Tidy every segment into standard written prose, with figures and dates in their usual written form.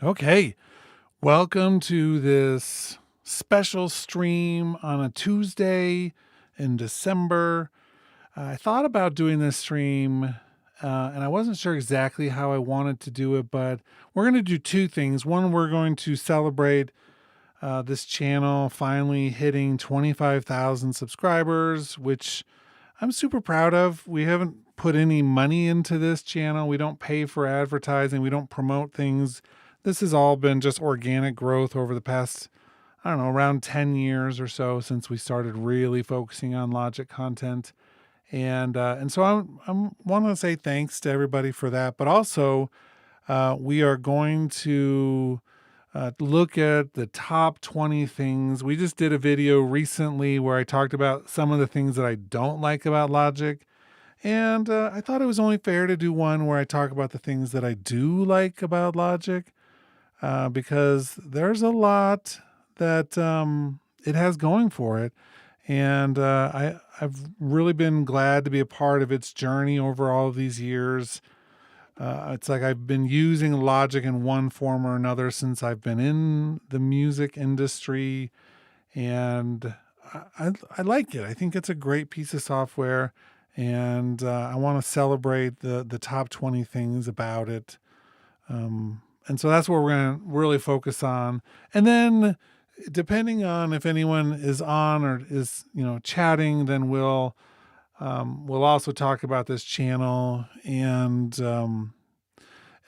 Okay, welcome to this special stream on a Tuesday in December. I thought about doing this stream and I wasn't sure exactly how I wanted to do it, but we're going to do two things. One, we're going to celebrate this channel finally hitting 25,000 subscribers, which I'm super proud of. We haven't put any money into this channel. We don't pay for advertising. We don't promote things. This has all been just organic growth over the past, I don't know, around 10 years or so since we started really focusing on Logic content. And so I'm want to say thanks to everybody for that. But also, we are going to look at the top 20 things. We just did a video recently where I talked about some of the things that I don't like about Logic. And I thought it was only fair to do one where I talk about the things that I do like about Logic, because there's a lot that it has going for it. And I've really been glad to be a part of its journey over all of these years. It's like I've been using Logic in one form or another since I've been in the music industry, and I like it. I think it's a great piece of software, and I want to celebrate the top 20 things about it. And so that's what we're going to really focus on. And then, depending on if anyone is on or is chatting, then we'll also talk about this channel and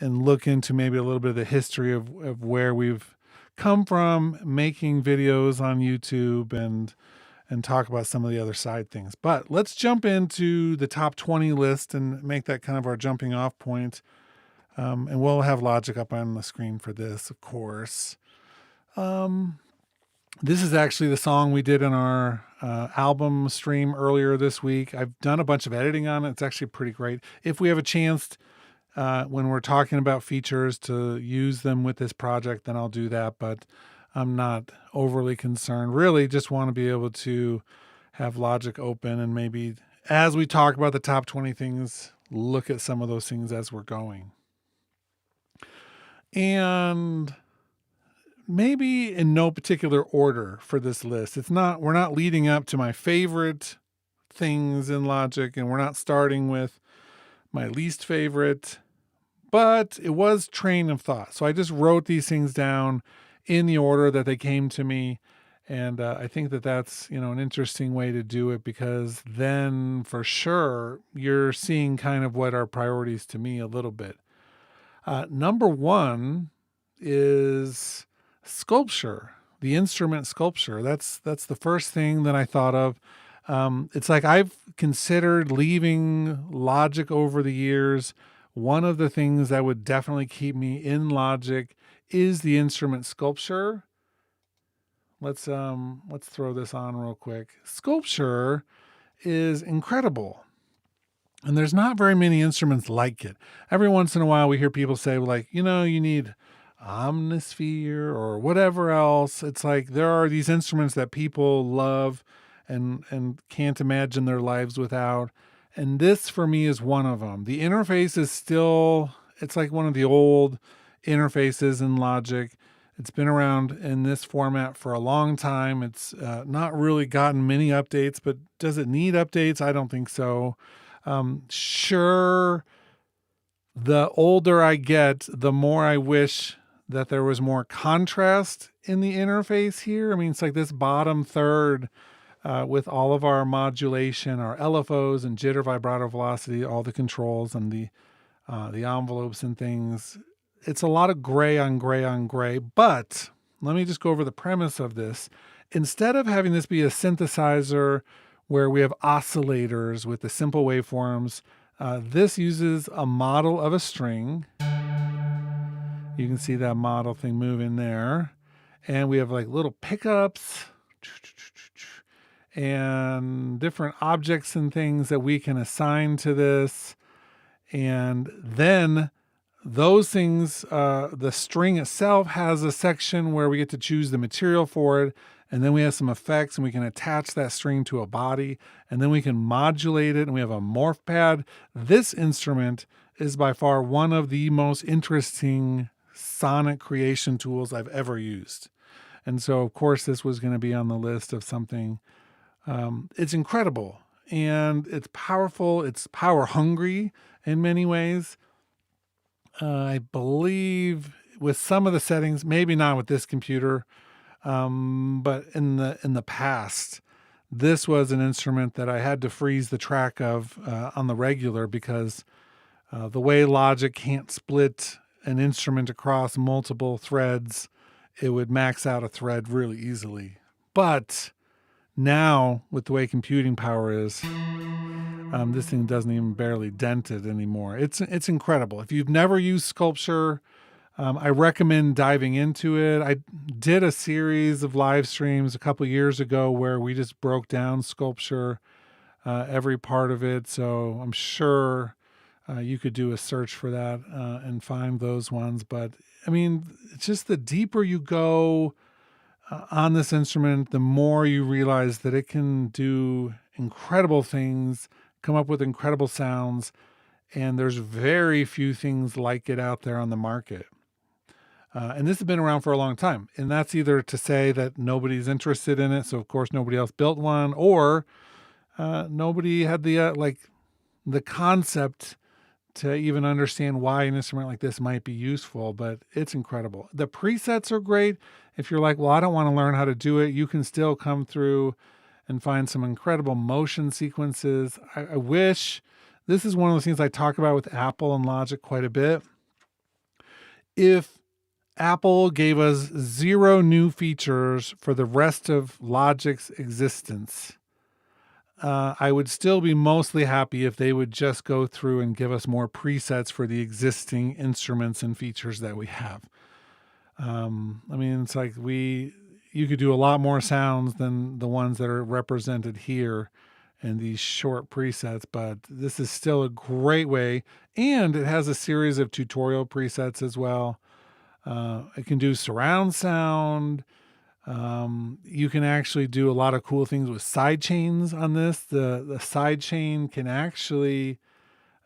look into maybe a little bit of the history of where we've come from making videos on YouTube and talk about some of the other side things. But let's jump into the top 20 list and make that kind of our jumping off point. And we'll have Logic up on the screen for this, of course. This is actually the song we did in our album stream earlier this week. I've done a bunch of editing on it. It's actually pretty great. If we have a chance when we're talking about features to use them with this project, then I'll do that. But I'm not overly concerned. Really just want to be able to have Logic open and maybe as we talk about the top 20 things, look at some of those things as we're going. And maybe in no particular order for this list. We're not leading up to my favorite things in Logic, and we're not starting with my least favorite, but it was train of thought. So I just wrote these things down in the order that they came to me. And I think that that's, an interesting way to do it, because then for sure you're seeing kind of what are priorities to me a little bit. Number one is Sculpture, the instrument Sculpture. That's the first thing that I thought of. It's like I've considered leaving Logic over the years. One of the things that would definitely keep me in Logic is the instrument Sculpture. Let's throw this on real quick. Sculpture is incredible. And there's not very many instruments like it. Every once in a while we hear people say, like, you need Omnisphere or whatever else. It's like there are these instruments that people love and can't imagine their lives without. And this for me is one of them. The interface is still, it's like one of the old interfaces in Logic. It's been around in this format for a long time. It's not really gotten many updates, but does it need updates? I don't think so. Sure, the older I get, the more I wish that there was more contrast in the interface here. I mean, it's like this bottom third with all of our modulation, our LFOs and jitter, vibrato, velocity, all the controls and the envelopes and things. It's a lot of gray on gray on gray, but let me just go over the premise of this. Instead of having this be a synthesizer where we have oscillators with the simple waveforms, this uses a model of a string. You can see that model thing moving there. And we have like little pickups and different objects and things that we can assign to this. And then those things, the string itself has a section where we get to choose the material for it. And then we have some effects and we can attach that string to a body and then we can modulate it and we have a morph pad. This instrument is by far one of the most interesting sonic creation tools I've ever used. And so, of course, this was going to be on the list of something. It's incredible and it's powerful. It's power hungry in many ways. I believe with some of the settings, maybe not with this computer, but in the past, this was an instrument that I had to freeze the track of on the regular because the way Logic can't split an instrument across multiple threads, it would max out a thread really easily. But now, with the way computing power is, this thing doesn't even barely dent it anymore. It's incredible. If you've never used Sculpture, I recommend diving into it. I did a series of live streams a couple years ago where we just broke down Sculpture, every part of it. So I'm sure you could do a search for that and find those ones. But I mean, it's just the deeper you go on this instrument, the more you realize that it can do incredible things, come up with incredible sounds, and there's very few things like it out there on the market. And this has been around for a long time. And that's either to say that nobody's interested in it, so of course nobody else built one, or nobody had the concept to even understand why an instrument like this might be useful, but it's incredible. The presets are great. If you're like, well, I don't want to learn how to do it, you can still come through and find some incredible motion sequences. I wish this is one of those things I talk about with Apple and Logic quite a bit. If Apple gave us 0 new features for the rest of Logic's existence, I would still be mostly happy if they would just go through and give us more presets for the existing instruments and features that we have. I mean, it's like you could do a lot more sounds than the ones that are represented here in these short presets, but this is still a great way. And it has a series of tutorial presets as well. It can do surround sound. You can actually do a lot of cool things with side chains on this. The side chain can actually,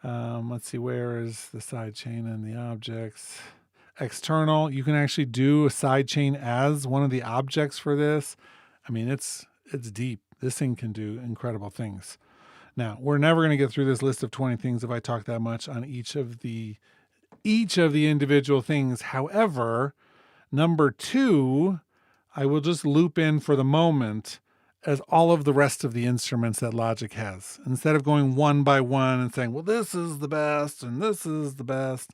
let's see, where is the side chain in the objects? External. You can actually do a side chain as one of the objects for this. I mean, it's deep. This thing can do incredible things. Now, we're never going to get through this list of 20 things if I talk that much on each of the individual things. However, number 2, I will just loop in for the moment as all of the rest of the instruments that Logic has. Instead of going one by one and saying, well, this is the best and this is the best.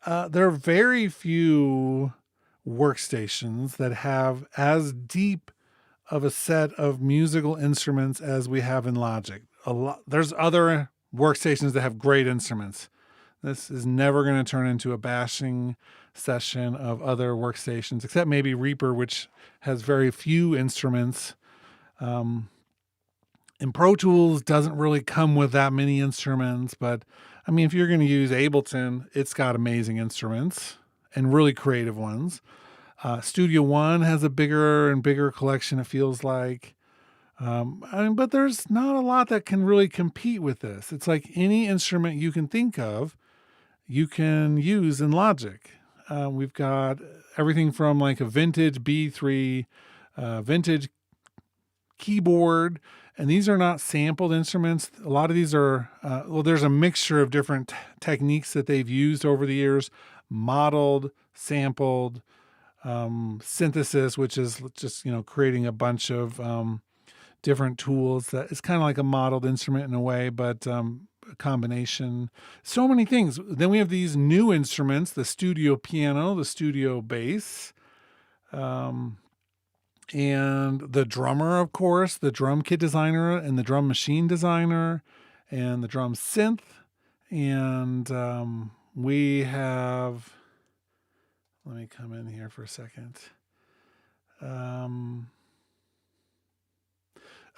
There are very few workstations that have as deep of a set of musical instruments as we have in Logic. There's other workstations that have great instruments. This is never going to turn into a bashing session of other workstations, except maybe Reaper, which has very few instruments. And Pro Tools doesn't really come with that many instruments, but I mean, if you're going to use Ableton, it's got amazing instruments and really creative ones. Studio One has a bigger and bigger collection, it feels like. But there's not a lot that can really compete with this. It's like any instrument you can think of, you can use in Logic. We've got everything from like a vintage B3, vintage keyboard, and these are not sampled instruments. A lot of these are, there's a mixture of different techniques that they've used over the years: modeled, sampled, synthesis, which is just, creating a bunch of different tools. That it's kind of like a modeled instrument in a way, but a combination. So many things. Then we have these new instruments: the studio piano, the studio bass, and the drummer, of course, the drum kit designer and the drum machine designer and the drum synth. And we have, let me come in here for a second.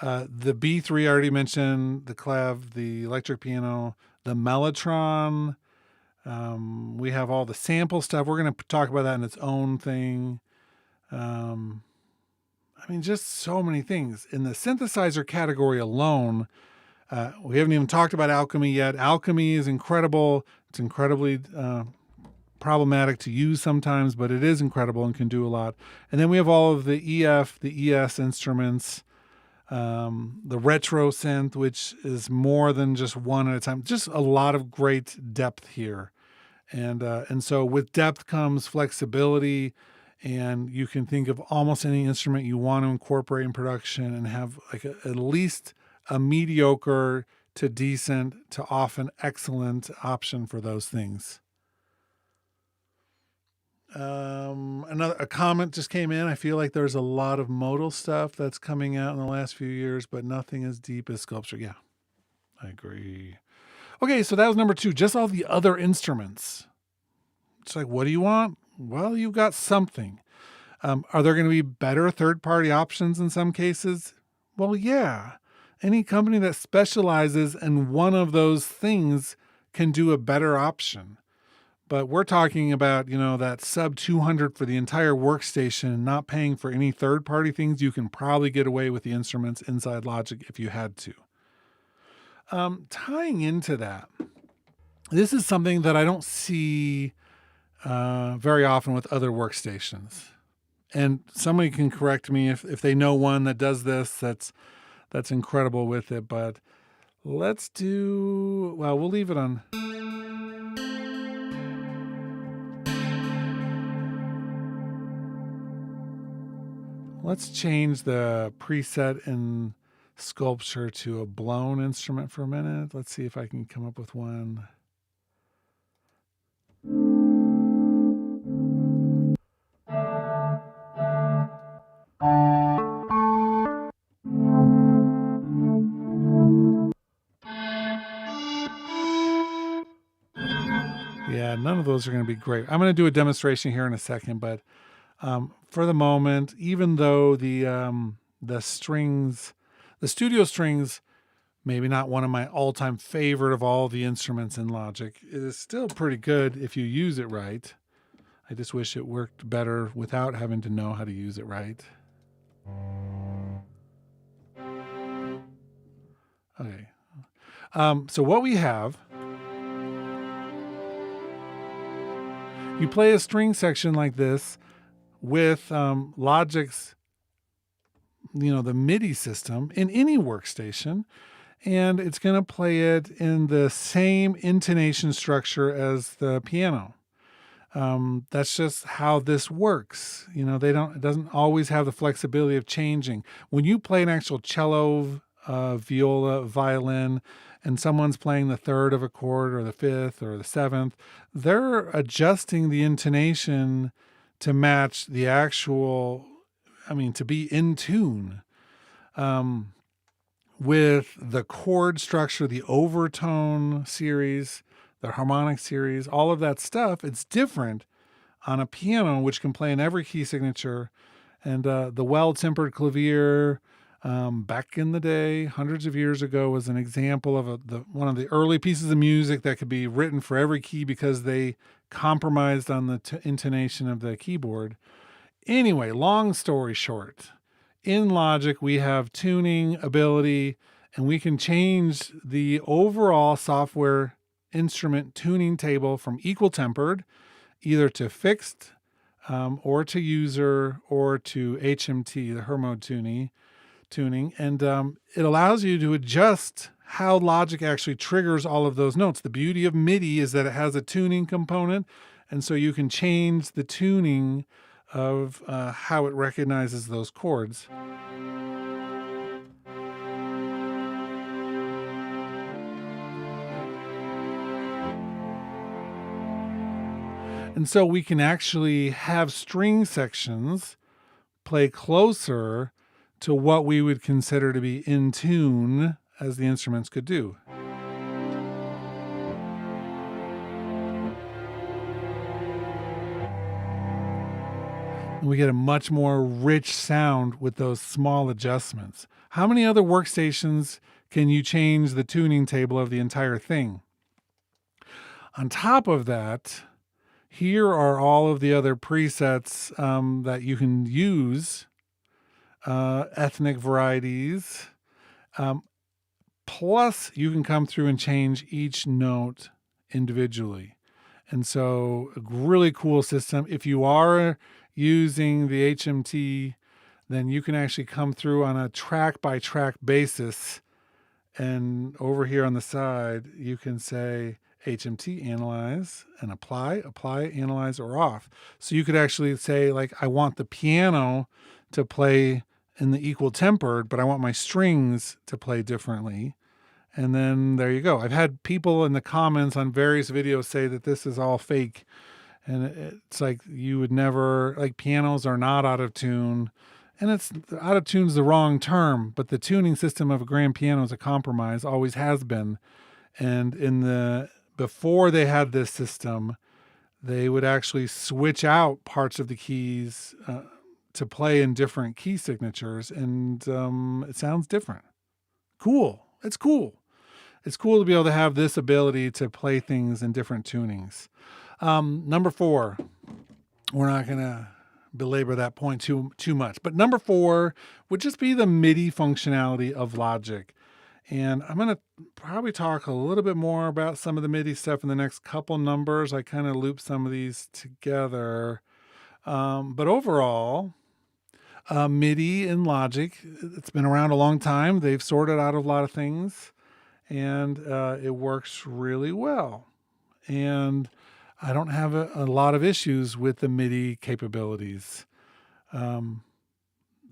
The B3 I already mentioned, the clav, the electric piano, the Mellotron. We have all the sample stuff. We're going to talk about that in its own thing. I mean, just so many things. In the synthesizer category alone, we haven't even talked about Alchemy yet. Alchemy is incredible. It's incredibly problematic to use sometimes, but it is incredible and can do a lot. And then we have all of the EF, the ES instruments, the retro synth, which is more than just one at a time. Just a lot of great depth here. And so with depth comes flexibility, and you can think of almost any instrument you want to incorporate in production and have like at least a mediocre to decent to often excellent option for those things. A comment just came in. I feel like there's a lot of modal stuff that's coming out in the last few years, but nothing as deep as sculpture. Yeah, I agree. Okay, so that was number 2, just all the other instruments. It's like, what do you want? Well, you've got something. Are there going to be better third-party options in some cases? Well, yeah. Any company that specializes in one of those things can do a better option. But we're talking about, that sub 200 for the entire workstation, not paying for any third-party things. You can probably get away with the instruments inside Logic if you had to. Tying into that, this is something that I don't see very often with other workstations. And somebody can correct me if they know one that does this, that's incredible with it. But we'll leave it on. Let's change the preset in Sculpture to a blown instrument for a minute. Let's see if I can come up with one. Yeah, none of those are going to be great. I'm going to do a demonstration here in a second, but for the moment, even though the strings, the studio strings, maybe not one of my all-time favorite of all the instruments in Logic, it is still pretty good if you use it right. I just wish it worked better without having to know how to use it right. Okay. So what we have, you play a string section like this with Logic's, the MIDI system in any workstation, and it's going to play it in the same intonation structure as the piano. That's just how this works. It doesn't always have the flexibility of changing. When you play an actual cello, viola, violin, and someone's playing the third of a chord or the fifth or the seventh, they're adjusting the intonation to match the actual, to be in tune. With the chord structure, the overtone series, the harmonic series, all of that stuff, it's different on a piano, which can play in every key signature. And the well-tempered clavier, back in the day, hundreds of years ago, was an example of one of the early pieces of music that could be written for every key because they compromised on the intonation of the keyboard. Anyway, long story short, in Logic, we have tuning ability, and we can change the overall software instrument tuning table from equal tempered, either to fixed, or to user, or to HMT, the Hermode tuning. And it allows you to adjust how Logic actually triggers all of those notes. The beauty of MIDI is that it has a tuning component, and so you can change the tuning of how it recognizes those chords. And so we can actually have string sections play closer to what we would consider to be in tune as the instruments could do. And we get a much more rich sound with those small adjustments. How many other workstations can you change the tuning table of the entire thing? On top of that, here are all of the other presets that you can use, ethnic varieties. Plus, you can come through and change each note individually. And so a really cool system. If you are using the HMT, then you can actually come through on a track by track basis. And over here on the side, you can say HMT analyze and apply, analyze, or off. So you could actually say, like, I want the piano to play in the equal tempered, but I want my strings to play differently. And then there you go. I've had people in the comments on various videos say that this is all fake. And it's like, you would never, like, pianos are not out of tune. And it's out of tune's the wrong term, but the tuning system of a grand piano is a compromise, always has been. And before they had this system, they would actually switch out parts of the keys to play in different key signatures, and it sounds different. Cool. It's cool. It's cool to be able to have this ability to play things in different tunings. Number 4, we're not going to belabor that point too much, but number 4 would just be the MIDI functionality of Logic. And I'm going to probably talk a little bit more about some of the MIDI stuff in the next couple numbers. I kind of loop some of these together. But overall, MIDI in Logic, it's been around a long time. They've sorted out a lot of things, and it works really well. And I don't have a lot of issues with the MIDI capabilities.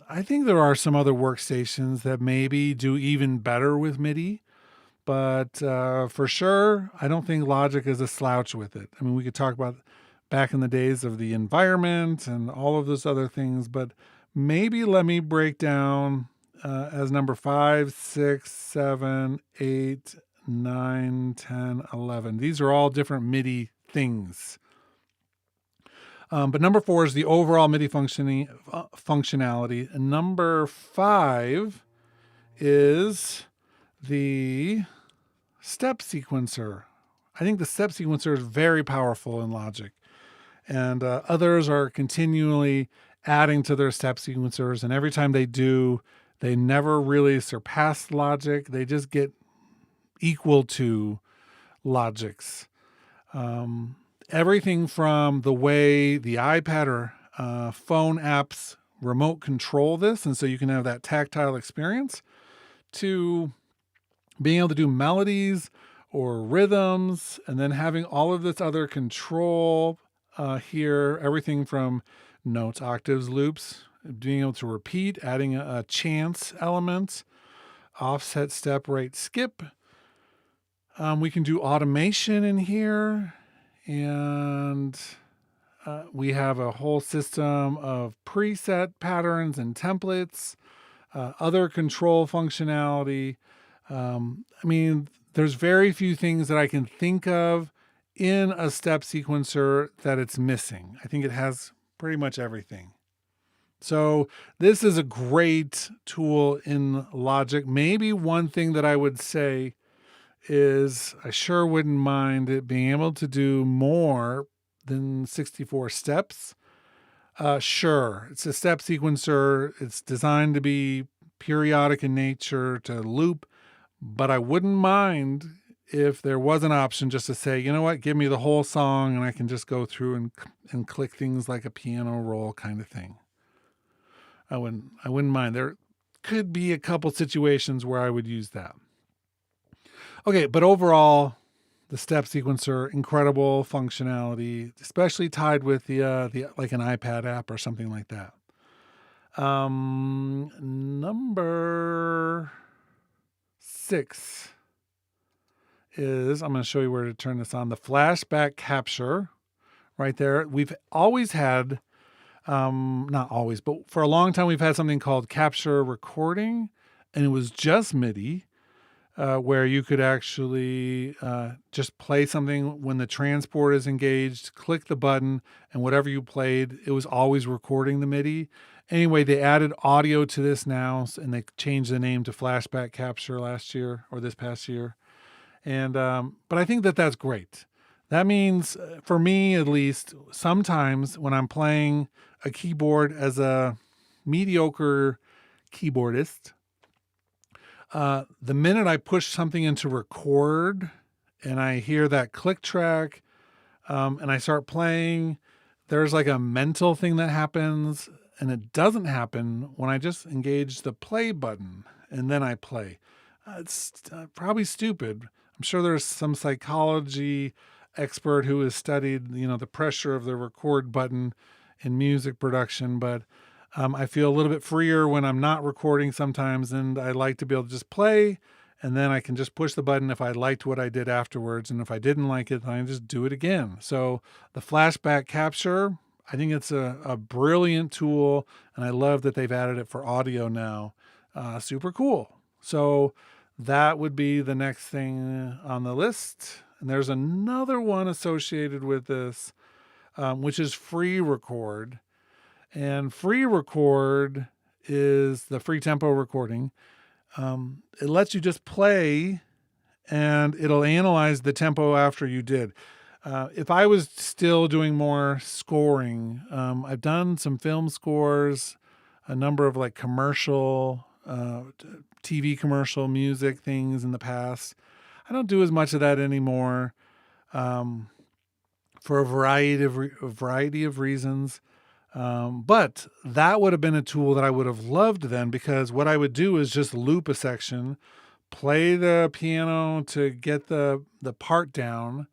I think there are some other workstations that maybe do even better with MIDI, but for sure, I don't think Logic is a slouch with it. I mean, we could talk about back in the days of the environment and all of those other things, but maybe let me break down as number 5, 6, 7, 8, 9, 10, 11. These are all different MIDI things. But number 4 is the overall MIDI functionality. And number 5 is the step sequencer. I think the step sequencer is very powerful in Logic. And others are continually adding to their step sequencers. And every time they do, they never really surpass Logic. They just get equal to Logic's. Everything from the way the iPad or phone apps remote control this, and so you can have that tactile experience, to being able to do melodies or rhythms, and then having all of this other control here, everything from notes, octaves, loops, being able to repeat, adding a chance element, offset, step, rate, skip. We can do automation in here. And we have a whole system of preset patterns and templates, other control functionality. I mean, there's very few things that I can think of in a step sequencer that it's missing. I think it has pretty much everything. So this is a great tool in Logic. Maybe one thing that I would say is I sure wouldn't mind it being able to do more than 64 steps. Sure, it's a step sequencer. It's designed to be periodic in nature, to loop, but I wouldn't mind if there was an option just to say, you know what, give me the whole song and I can just go through and click things like a piano roll kind of thing. I wouldn't mind. There could be a couple situations where I would use that. Okay, but overall, the step sequencer, incredible functionality, especially tied with the like an iPad app or something like that. Number 6 is, I'm going to show you where to turn this on, the flashback capture right there. We've always had, not always, but for a long time, we've had something called capture recording, and it was just MIDI. Where you could actually just play something when the transport is engaged, click the button, and whatever you played, it was always recording the MIDI. Anyway, they added audio to this now, and they changed the name to Flashback Capture last year or this past year. And but I think that that's great. That means, for me at least, sometimes when I'm playing a keyboard as a mediocre keyboardist, the minute I push something into record and I hear that click track, and I start playing, there's like a mental thing that happens, and it doesn't happen when I just engage the play button and then I play. It's probably stupid. I'm sure there's some psychology expert who has studied, the pressure of the record button in music production, but I feel a little bit freer when I'm not recording sometimes, and I like to be able to just play, and then I can just push the button if I liked what I did afterwards, and if I didn't like it, then I just do it again. So the flashback capture, I think it's a brilliant tool, and I love that they've added it for audio now. Super cool. So that would be the next thing on the list. And there's another one associated with this, which is Free Record. And Free Record is the free tempo recording. It lets you just play and it'll analyze the tempo after you did. If I was still doing more scoring, I've done some film scores, a number of like commercial, TV commercial music things in the past. I don't do as much of that anymore, for a variety of reasons. But that would have been a tool that I would have loved then, because what I would do is just loop a section, play the piano to get the part down,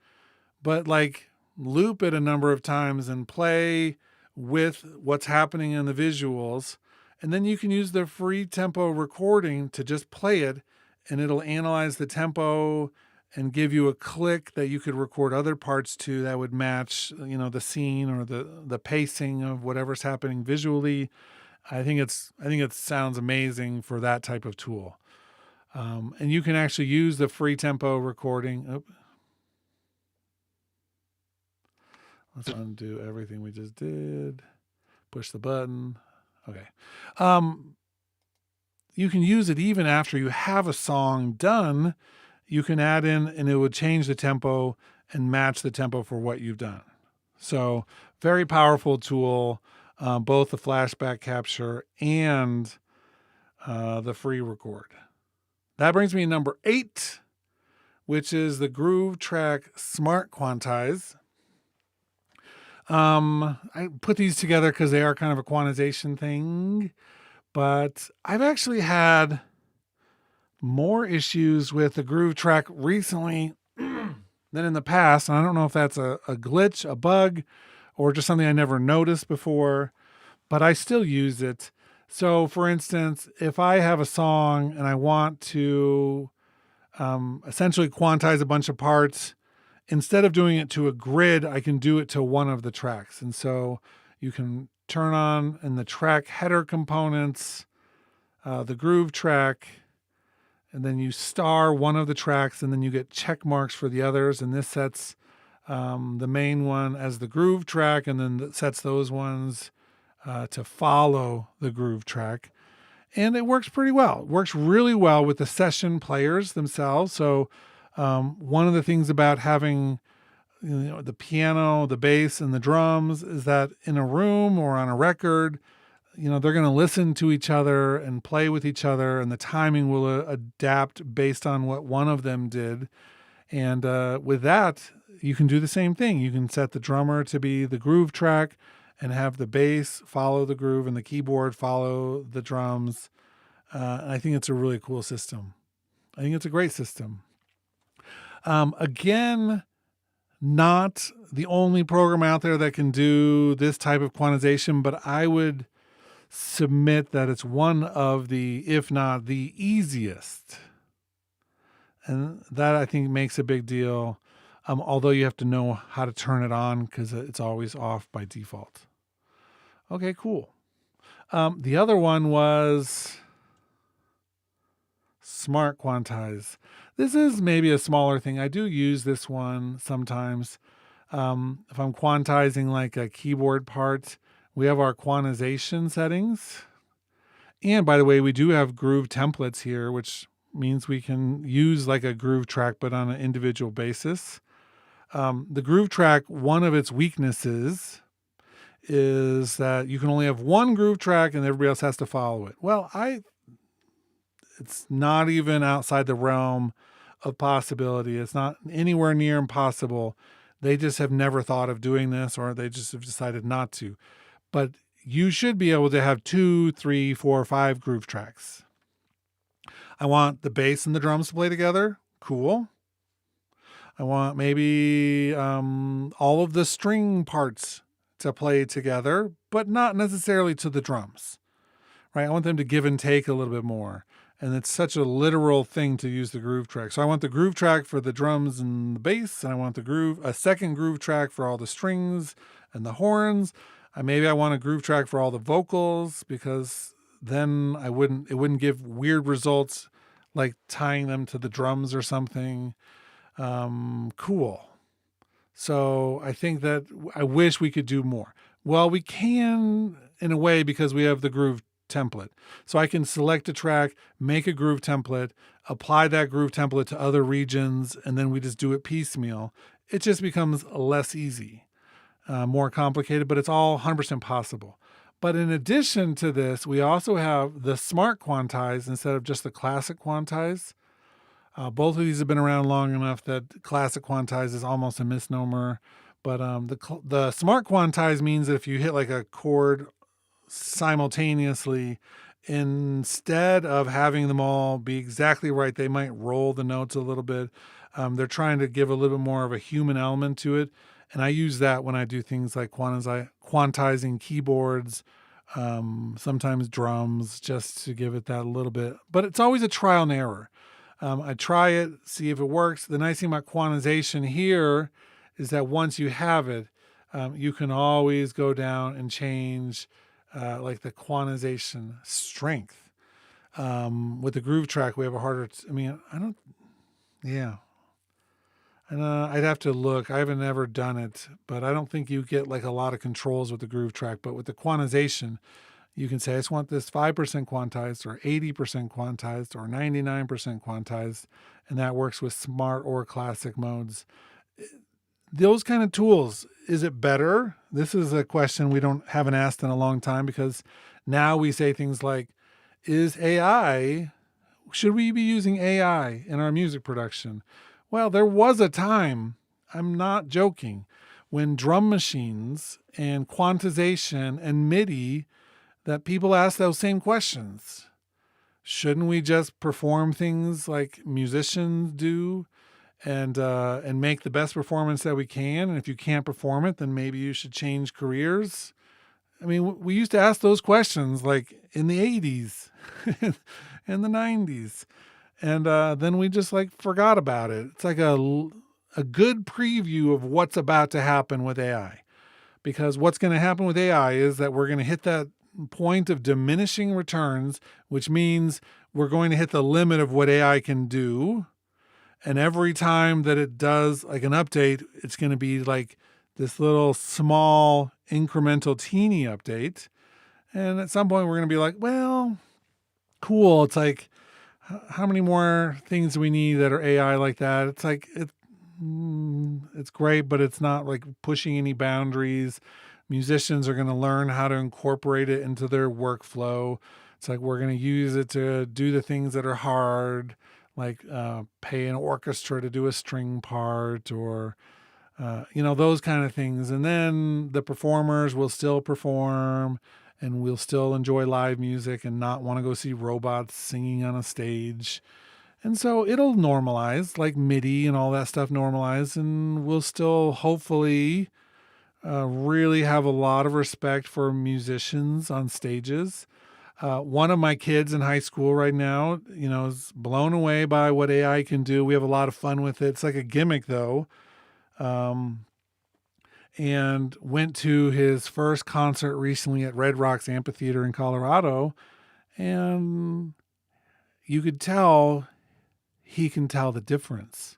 but like loop it a number of times and play with what's happening in the visuals. And then you can use the free tempo recording to just play it, and it'll analyze the tempo and give you a click that you could record other parts to that would match, the scene or the pacing of whatever's happening visually. I think it sounds amazing for that type of tool. And you can actually use the free tempo recording. Let's undo everything we just did. Push the button. Okay. You can use it even after you have a song done. You can add in and it would change the tempo and match the tempo for what you've done. So very powerful tool, both the flashback capture and the free record. That brings me to number 8, which is the Groovetrack Smart Quantize. I put these together because they are kind of a quantization thing, but I've actually had more issues with the Groovetrack recently than in the past. And I don't know if that's a glitch, a bug, or just something I never noticed before, but I still use it. So for instance, if I have a song and I want to essentially quantize a bunch of parts, instead of doing it to a grid, I can do it to one of the tracks. And so you can turn on in the track header components, the Groovetrack, and then you star one of the tracks, and then you get check marks for the others. And this sets the main one as the Groovetrack, and then sets those ones to follow the Groovetrack. And it works pretty well. It works really well with the session players themselves. So one of the things about having the piano, the bass, and the drums is that in a room or on a record, they're going to listen to each other and play with each other, and the timing will adapt based on what one of them did. And with that, you can do the same thing. You can set the drummer to be the Groovetrack and have the bass follow the groove and the keyboard follow the drums. And I think it's a really cool system. I think it's a great system. Again, not the only program out there that can do this type of quantization, but I would submit that it's one of the, if not the easiest. And that I think makes a big deal. Although you have to know how to turn it on because it's always off by default. Okay, cool. The other one was Smart Quantize. This is maybe a smaller thing. I do use this one sometimes. If I'm quantizing like a keyboard part, we have our quantization settings. And by the way, we do have groove templates here, which means we can use like a Groovetrack, but on an individual basis. The Groovetrack, one of its weaknesses is that you can only have one Groovetrack and everybody else has to follow it. Well, it's not even outside the realm of possibility. It's not anywhere near impossible They just have never thought of doing this, or they just have decided not to. But you should be able to have 2, 3, 4, 5 groove tracks. I want the bass and the drums to play together. Cool. I want maybe all of the string parts to play together, but not necessarily to the drums, right? I want them to give and take a little bit more. And it's such a literal thing to use the groove track. So I want the groove track for the drums and the bass, and I want a second groove track for all the strings and the horns. Maybe I want a groove track for all the vocals, because then it wouldn't give weird results like tying them to the drums or something. Cool. So I think that I wish we could do more. Well, we can in a way, because we have the groove template. So I can select a track, make a groove template, apply that groove template to other regions, and then we just do it piecemeal. It just becomes less easy, more complicated, but it's all 100% possible. But in addition to this, we also have the smart quantize instead of just the classic quantize. Both of these have been around long enough that classic quantize is almost a misnomer. But the smart quantize means that if you hit like a chord simultaneously, instead of having them all be exactly right, they might roll the notes a little bit. They're trying to give a little bit more of a human element to it. And I use that when I do things like quantizing keyboards, sometimes drums, just to give it that little bit. But it's always a trial and error. I try it, see if it works. The nice thing about quantization here is that once you have it, you can always go down and change like the quantization strength. With the groove track, we have a harder, yeah. And I'd have to look. I haven't ever done it, but I don't think you get like a lot of controls with the groove track. But with the quantization, you can say, I just want this 5% quantized, or 80% quantized, or 99% quantized. And that works with smart or classic modes. Those kind of tools, is it better? This is a question we haven't asked in a long time, because now we say things like, should we be using AI in our music production? Well, there was a time, I'm not joking, when drum machines and quantization and MIDI, that people ask those same questions. Shouldn't we just perform things like musicians do and make the best performance that we can? And if you can't perform it, then maybe you should change careers. I mean, we used to ask those questions like in the 80s and the 90s. And then we just like forgot about it. It's like a good preview of what's about to happen with AI. Because what's going to happen with AI is that we're going to hit that point of diminishing returns, which means we're going to hit the limit of what AI can do. And every time that it does like an update, it's going to be like this little small incremental teeny update. And at some point we're going to be like, well, cool. It's like, how many more things do we need that are AI like that? It's like, it's great, but it's not like pushing any boundaries. Musicians are going to learn how to incorporate it into their workflow. It's like, we're going to use it to do the things that are hard, like pay an orchestra to do a string part, or, those kind of things. And then the performers will still perform, and we'll still enjoy live music and not want to go see robots singing on a stage. And so it'll normalize, like MIDI and all that stuff normalize, and we'll still hopefully really have a lot of respect for musicians on stages. One of my kids in high school right now, is blown away by what AI can do. We have a lot of fun with it. It's like a gimmick though. And went to his first concert recently at Red Rocks Amphitheater in Colorado. And you could tell he can tell the difference.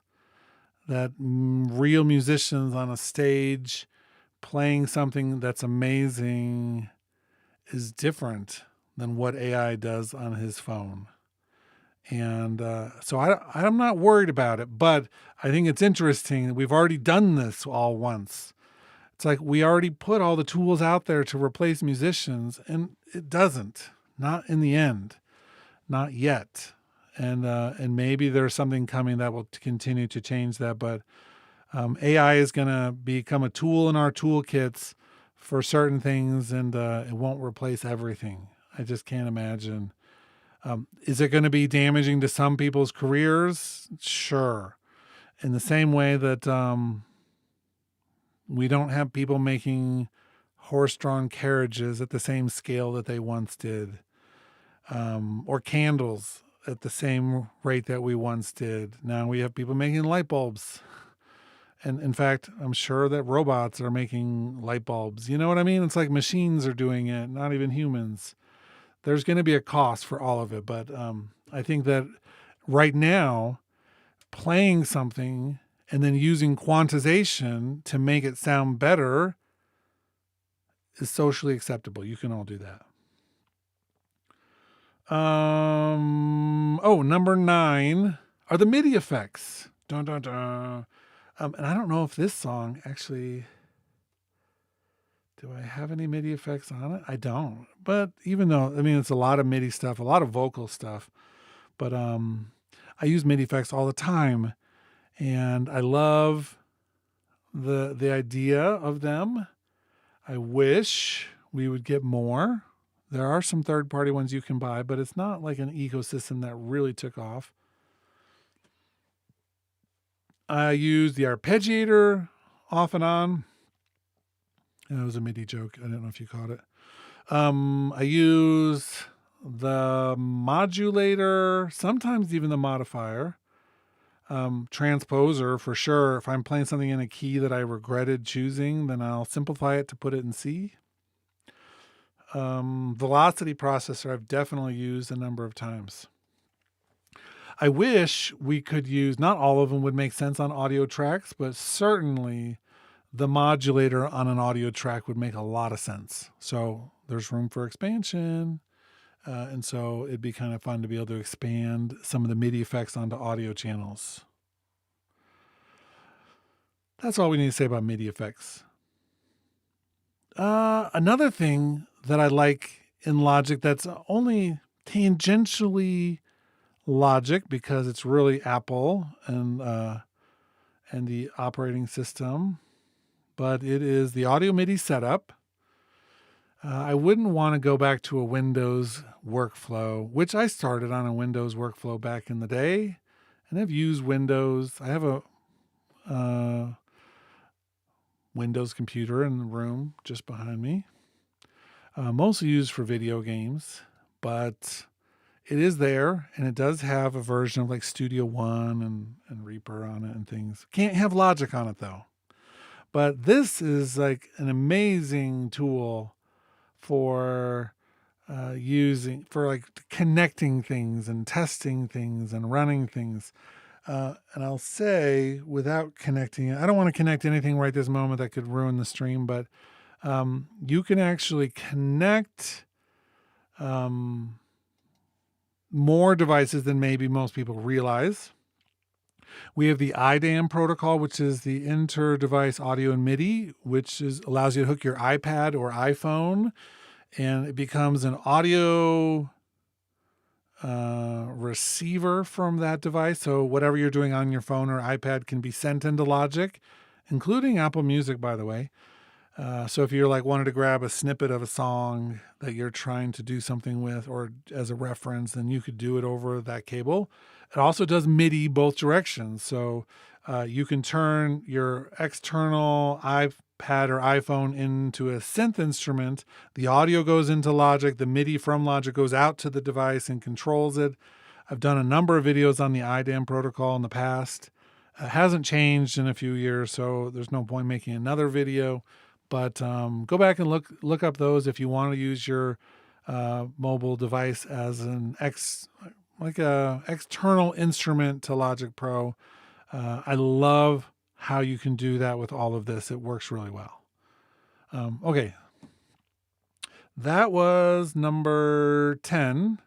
That real musicians on a stage playing something that's amazing is different than what AI does on his phone. And so I'm not worried about it, but I think it's interesting that we've already done this all once. It's like we already put all the tools out there to replace musicians, and it doesn't. Not in the end. Not yet. And maybe there's something coming that will continue to change that. But AI is going to become a tool in our toolkits for certain things, and it won't replace everything. I just can't imagine. Is it going to be damaging to some people's careers? Sure. In the same way that we don't have people making horse-drawn carriages at the same scale that they once did, or candles at the same rate that we once did. Now we have people making light bulbs. And in fact, I'm sure that robots are making light bulbs. You know what I mean? It's like machines are doing it, not even humans. There's going to be a cost for all of it. But I think that right now, playing something and then using quantization to make it sound better is socially acceptable. You can all do that. Number 9 are the MIDI effects. Dun, dun, dun. And I don't know if this song actually, do I have any MIDI effects on it? I don't. But even though, I mean, it's a lot of MIDI stuff, a lot of vocal stuff. But I use MIDI effects all the time. And I love the idea of them. I wish we would get more. There are some third-party ones you can buy, but it's not like an ecosystem that really took off. I use the arpeggiator off and on. That was a MIDI joke. I don't know if you caught it. I use the modulator, sometimes even the modifier. Transposer for sure. If I'm playing something in a key that I regretted choosing, then I'll simplify it to put it in C. Velocity processor I've definitely used a number of times. I wish we could use, not all of them would make sense on audio tracks, but certainly the modulator on an audio track would make a lot of sense. So there's room for expansion. And so it'd be kind of fun to be able to expand some of the MIDI effects onto audio channels. That's all we need to say about MIDI effects. Another thing that I like in Logic that's only tangentially Logic because it's really Apple and the operating system, but it is the audio MIDI setup. I wouldn't want to go back to a Windows workflow, which I started on a Windows workflow back in the day, and I've used Windows. I have a Windows computer in the room just behind me, mostly used for video games, but it is there, and it does have a version of like Studio One and Reaper on it and things. Can't have Logic on it though. But this is like an amazing tool for using, for like connecting things and testing things and running things. And I'll say, without connecting it, I don't want to connect anything right this moment that could ruin the stream, but you can actually connect more devices than maybe most people realize. We have the IDAM protocol, which is the inter-device audio and MIDI, which allows you to hook your iPad or iPhone, and it becomes an audio receiver from that device. So whatever you're doing on your phone or iPad can be sent into Logic, including Apple Music, by the way. So if you're like wanted to grab a snippet of a song that you're trying to do something with or as a reference, then you could do it over that cable. It also does MIDI both directions. So you can turn your external iPad or iPhone into a synth instrument. The audio goes into Logic. The MIDI from Logic goes out to the device and controls it. I've done a number of videos on the IDAM protocol in the past. It hasn't changed in a few years, so there's no point making another video. But go back and look up those if you want to use your mobile device as an external instrument to Logic Pro. I love how you can do that with all of this. It works really well. Okay. That was number 10.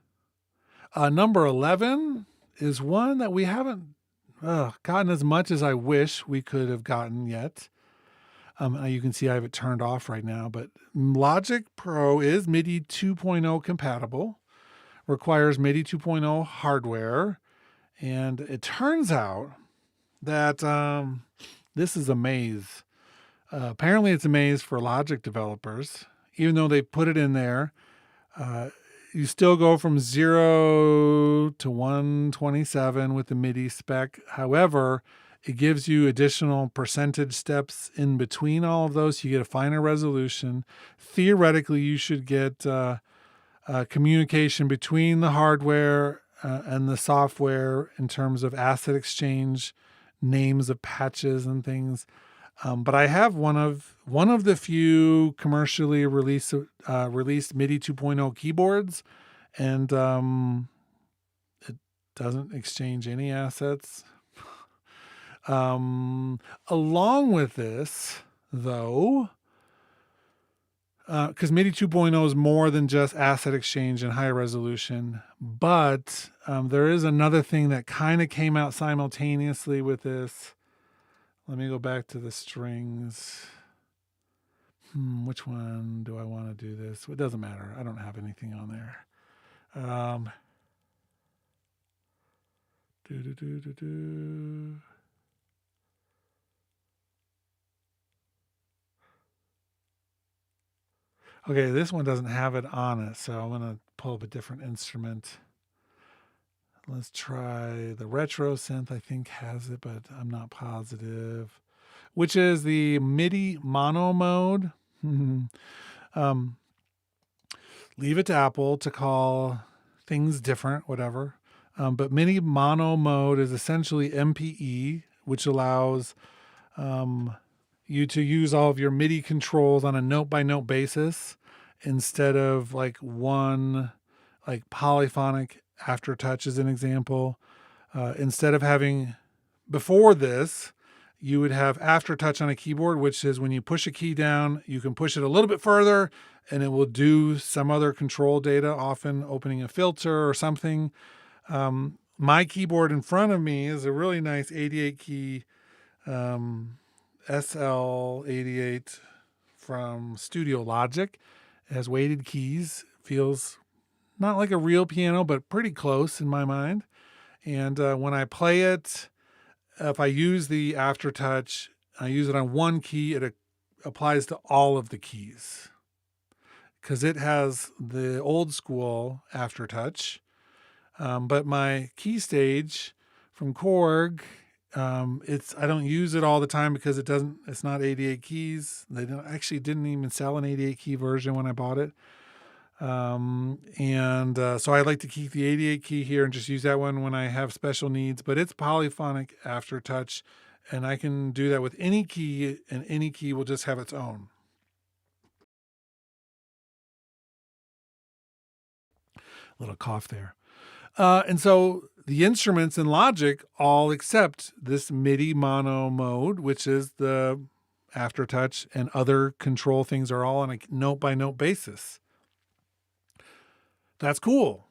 Number 11 is one that we haven't gotten as much as I wish we could have gotten yet. You can see I have it turned off right now, but Logic Pro is MIDI 2.0 compatible, requires MIDI 2.0 hardware, and it turns out that This is a maze. Apparently it's a maze for Logic developers. Even though they put it in there, you still go from 0 to 127 with the MIDI spec. However, it gives you additional percentage steps in between all of those. So you get a finer resolution. Theoretically, you should get communication between the hardware and the software in terms of asset exchange, names of patches and things. But I have one of the few commercially released MIDI 2.0 keyboards, and it doesn't exchange any assets. Along with this, though, because MIDI 2.0 is more than just asset exchange and high resolution, but there is another thing that kind of came out simultaneously with this. Let me go back to the strings. Which one do I want to do this? It doesn't matter. I don't have anything on there. Okay, this one doesn't have it on it, so I'm going to pull up a different instrument. Let's try the retro synth. I think has it, but I'm not positive. Which is the MIDI mono mode. Leave it to Apple to call things different, whatever. But MIDI mono mode is essentially MPE, which allows you to use all of your MIDI controls on a note by note basis instead of like one, like polyphonic aftertouch as an example. Instead of having, before this, you would have aftertouch on a keyboard, which is when you push a key down, you can push it a little bit further and it will do some other control data, often opening a filter or something. My keyboard in front of me is a really nice 88 key SL88 from Studio Logic. It has weighted keys, feels not like a real piano, but pretty close in my mind. And when I play it, if I use the aftertouch, I use it on one key, it applies to all of the keys. Because it has the old school aftertouch. But my key stage from Korg, I don't use it all the time because it's not 88 keys. They didn't even sell an 88 key version when I bought it. So I like to keep the 88 key here and just use that one when I have special needs, but it's polyphonic aftertouch and I can do that with any key and any key will just have its own. Little cough there. And so the instruments in Logic all accept this MIDI mono mode, which is the aftertouch, and other control things are all on a note by note basis. That's cool.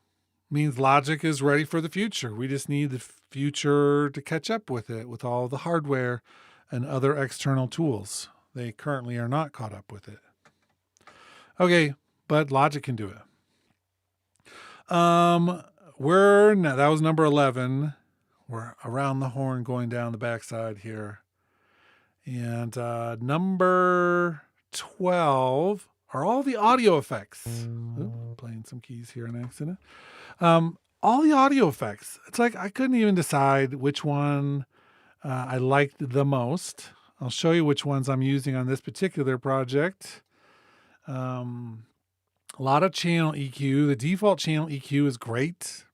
Means Logic is ready for the future. We just need the future to catch up with it, with all the hardware and other external tools. They currently are not caught up with it. Okay, but Logic can do it. That was number 11. We're around the horn going down the backside here. And number 12 are all the audio effects. Playing some keys here on accident. All the audio effects. It's like I couldn't even decide which one I liked the most. I'll show you which ones I'm using on this particular project. A lot of channel EQ. The default channel EQ is great,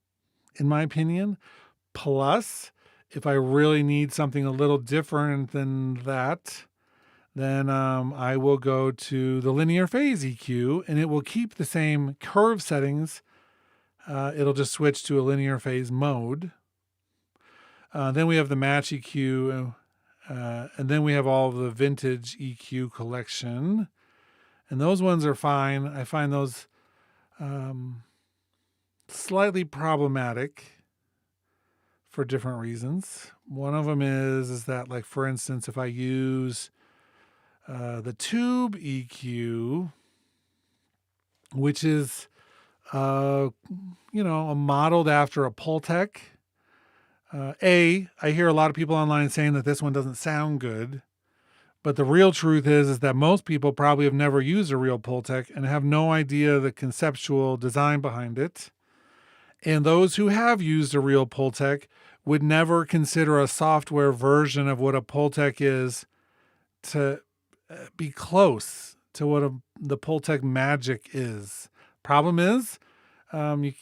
in my opinion. Plus, if I really need something a little different than that, then I will go to the linear phase EQ and it will keep the same curve settings. It'll just switch to a linear phase mode. Then we have the match EQ, and then we have all of the vintage EQ collection. And those ones are fine. I find those slightly problematic for different reasons. One of them is that, like, for instance, if I use the tube EQ, which is, modeled after a Pultec, I hear a lot of people online saying that this one doesn't sound good, but the real truth is that most people probably have never used a real Pultec and have no idea the conceptual design behind it. And those who have used a real Pultec would never consider a software version of what a Pultec is to be close to what the Pultec magic is. Problem is, you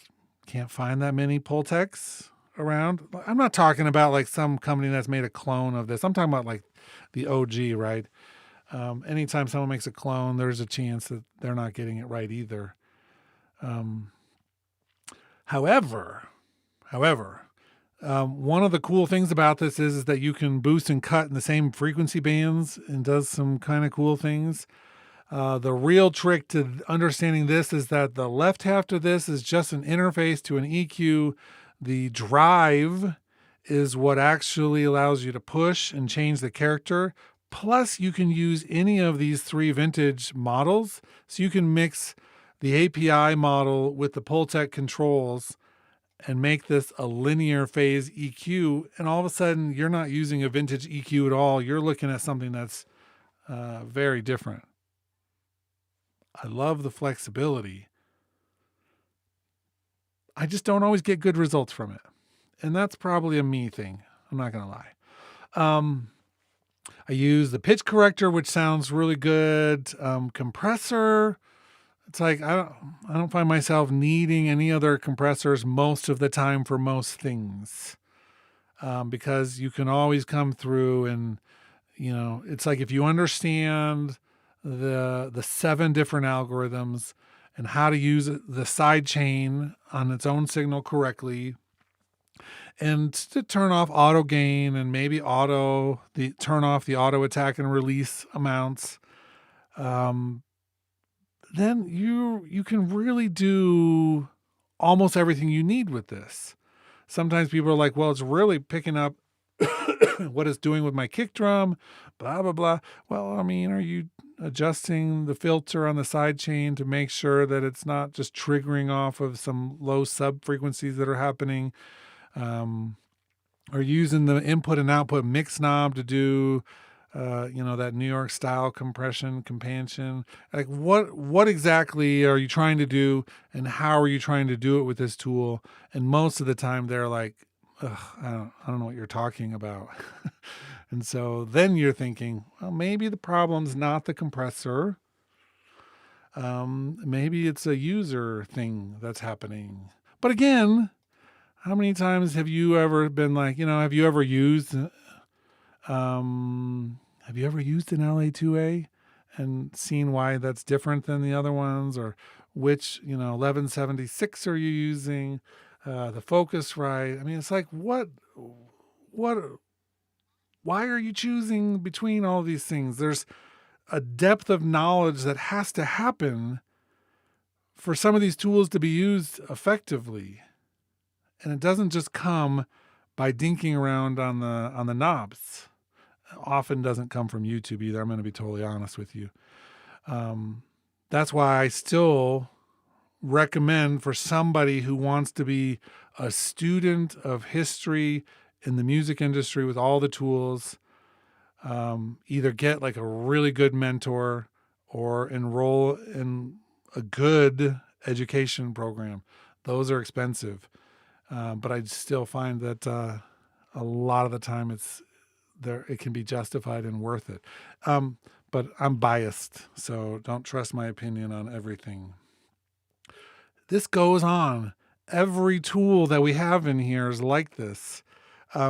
can't find that many Pultecs around. I'm not talking about like some company that's made a clone of this. I'm talking about like the OG, right? Anytime someone makes a clone, there's a chance that they're not getting it right either. Um, however, one of the cool things about this is that you can boost and cut in the same frequency bands and does some kind of cool things. The real trick to understanding this is that the left half of this is just an interface to an EQ. The drive is what actually allows you to push and change the character. Plus, you can use any of these three vintage models. So you can mix the API model with the Pultec controls and make this a linear phase EQ. And all of a sudden, you're not using a vintage EQ at all. You're looking at something that's very different. I love the flexibility. I just don't always get good results from it. And that's probably a me thing. I'm not going to lie. I use the pitch corrector, which sounds really good. Compressor. It's like I don't find myself needing any other compressors most of the time for most things, because you can always come through and it's like if you understand the 7 different algorithms and how to use the side chain on its own signal correctly, and to turn off auto gain and maybe turn off the auto attack and release amounts. Then you can really do almost everything you need with this. Sometimes people are like, well, it's really picking up what it's doing with my kick drum, blah, blah, blah. Well, I mean, are you adjusting the filter on the side chain to make sure that it's not just triggering off of some low sub frequencies that are happening? Or using the input and output mix knob to do that New York style compression companion. Like what exactly are you trying to do and how are you trying to do it with this tool? And most of the time they're like, ugh, I don't know what you're talking about. And so then you're thinking, well, maybe the problem's not the compressor. Maybe it's a user thing that's happening. But again, how many times have you ever been like, have you ever used an LA2A and seen why that's different than the other ones, or which 1176 are you using, the Focusrite? I mean, it's like why are you choosing between all these things? There's a depth of knowledge that has to happen for some of these tools to be used effectively. And it doesn't just come by dinking around on the knobs. Often doesn't come from YouTube either. I'm going to be totally honest with you. That's why I still recommend for somebody who wants to be a student of history in the music industry with all the tools, either get like a really good mentor or enroll in a good education program. Those are expensive. But I still find that a lot of the time it can be justified and worth it. But I'm biased, so don't trust my opinion on everything. This goes on. Every tool that we have in here is like this.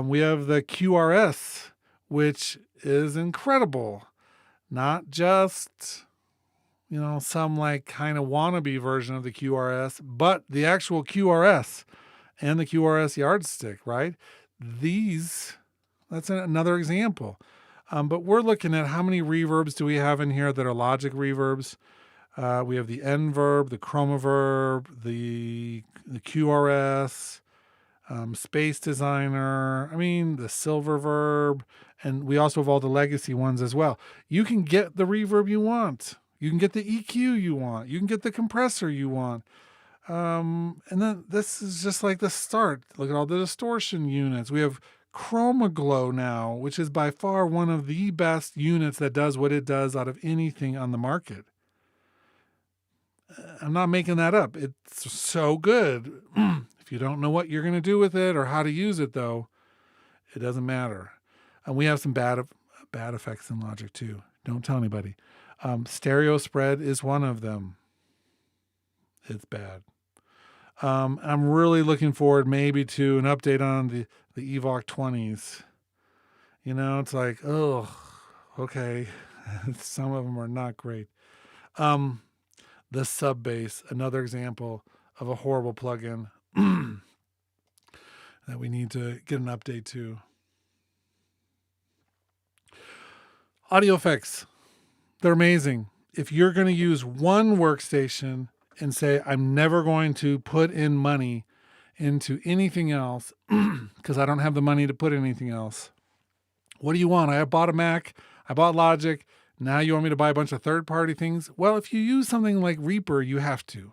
We have the QRS, which is incredible. Not just, some like kind of wannabe version of the QRS, but the actual QRS and the QRS yardstick, right? That's another example. But we're looking at how many reverbs do we have in here that are Logic reverbs. We have the N-Verb, the Chromaverb, the QRS, Space Designer, the Silververb, and we also have all the legacy ones as well. You can get the reverb you want. You can get the EQ you want. You can get the compressor you want. And then this is just like the start. Look at all the distortion units. We have ChromaGlow now, which is by far one of the best units that does what it does out of anything on the market. I'm not making that up. It's so good. If you don't know what you're going to do with it or how to use it, though, it doesn't matter. And we have some bad effects in Logic too. Don't tell anybody. Stereo spread is one of them. It's bad. I'm really looking forward maybe to an update on the Evoc 20s. You know, it's like, oh, okay. Some of them are not great. The sub bass, another example of a horrible plugin that we need to get an update to. Audio effects, they're amazing. If you're going to use one workstation and say, I'm never going to put in money into anything else because I don't have the money to put anything else. What do you want? I bought a Mac. I bought Logic. Now you want me to buy a bunch of third-party things? Well, if you use something like Reaper, you have to.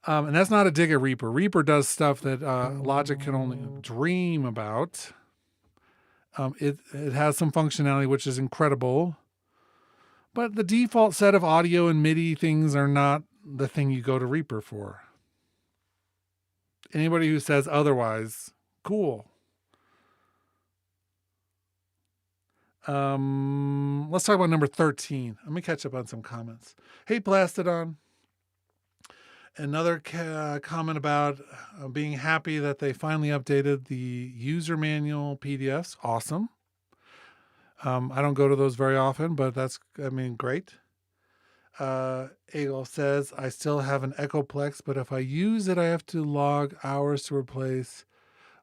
And that's not a dig at Reaper. Reaper does stuff that Logic can only dream about. It has some functionality which is incredible. But the default set of audio and MIDI things are not the thing you go to Reaper for. Anybody who says otherwise, cool. Let's talk about number 13. Let me catch up on some comments. Hey, Plastodon. Another comment about being happy that they finally updated the user manual PDFs. Awesome. I don't go to those very often, but that's, great. Eagle says, I still have an Echoplex, but if I use it, I have to log hours to replace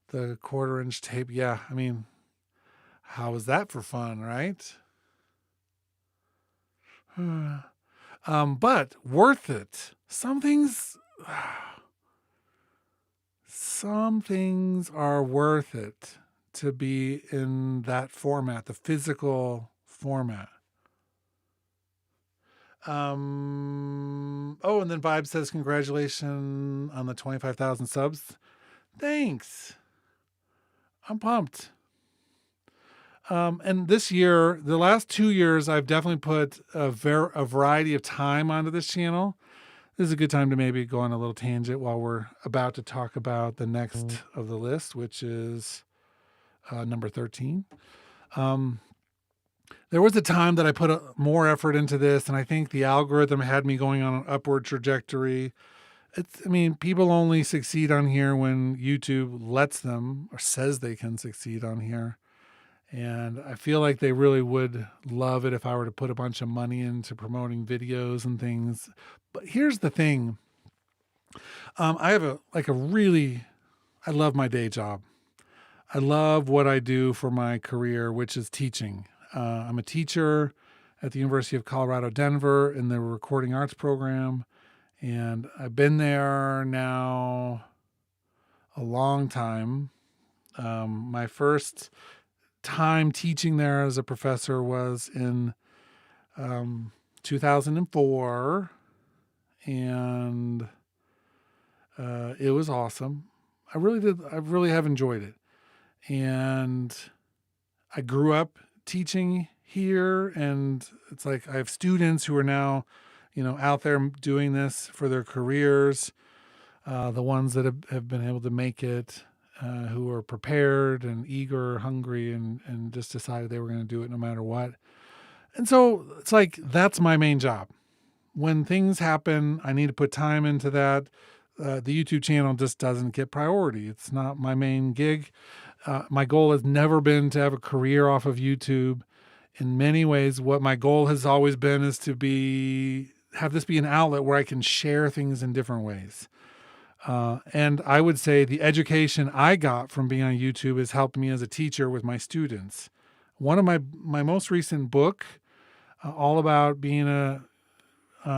the 1/4-inch tape. Yeah, how is that for fun, right? But worth it. Some things are worth it to be in that format, the physical format. And then Vibe says, congratulations on the 25,000 subs. Thanks. I'm pumped. And this year, the last 2 years, I've definitely put a variety of time onto this channel. This is a good time to maybe go on a little tangent while we're about to talk about the next of the list, which is number 13. There was a time that I put more effort into this, and I think the algorithm had me going on an upward trajectory. People only succeed on here when YouTube lets them or says they can succeed on here. And I feel like they really would love it if I were to put a bunch of money into promoting videos and things. But here's the thing. I have I love my day job. I love what I do for my career, which is teaching. I'm a teacher at the University of Colorado, Denver in the recording arts program. And I've been there now a long time. My first time teaching there as a professor was in 2004, and it was awesome. I really have enjoyed it. And I grew up teaching here, and it's like I have students who are now, out there doing this for their careers, the ones that have been able to make it, who are prepared and eager, hungry, and just decided they were going to do it no matter what. And so it's like, that's my main job. When things happen, I need to put time into that. The YouTube channel just doesn't get priority. It's not my main gig. My goal has never been to have a career off of YouTube. In many ways, what my goal has always been is to have this be an outlet where I can share things in different ways. And I would say the education I got from being on YouTube has helped me as a teacher with my students. One of my most recent book, all about being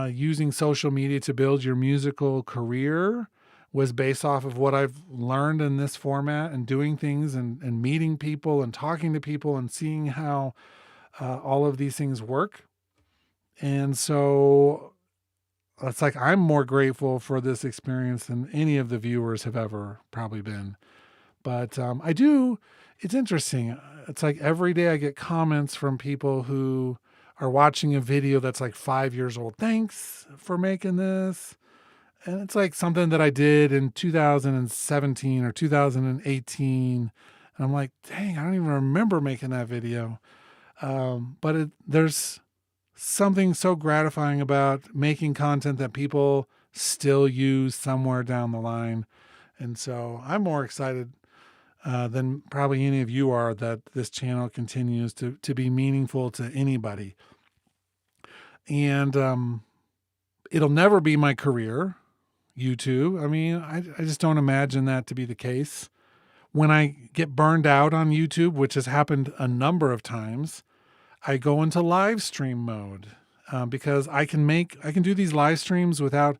using social media to build your musical career, was based off of what I've learned in this format and doing things and meeting people and talking to people and seeing how all of these things work. And so it's like I'm more grateful for this experience than any of the viewers have ever probably been. But it's interesting. It's like every day I get comments from people who are watching a video that's like 5 years old. Thanks for making this. And it's like something that I did in 2017 or 2018. And I'm like, dang, I don't even remember making that video. But there's something so gratifying about making content that people still use somewhere down the line. And so I'm more excited than probably any of you are that this channel continues to be meaningful to anybody. And it'll never be my career, YouTube. I mean, I just don't imagine that to be the case. When I get burned out on YouTube, which has happened a number of times, I go into live stream mode because I can do these live streams without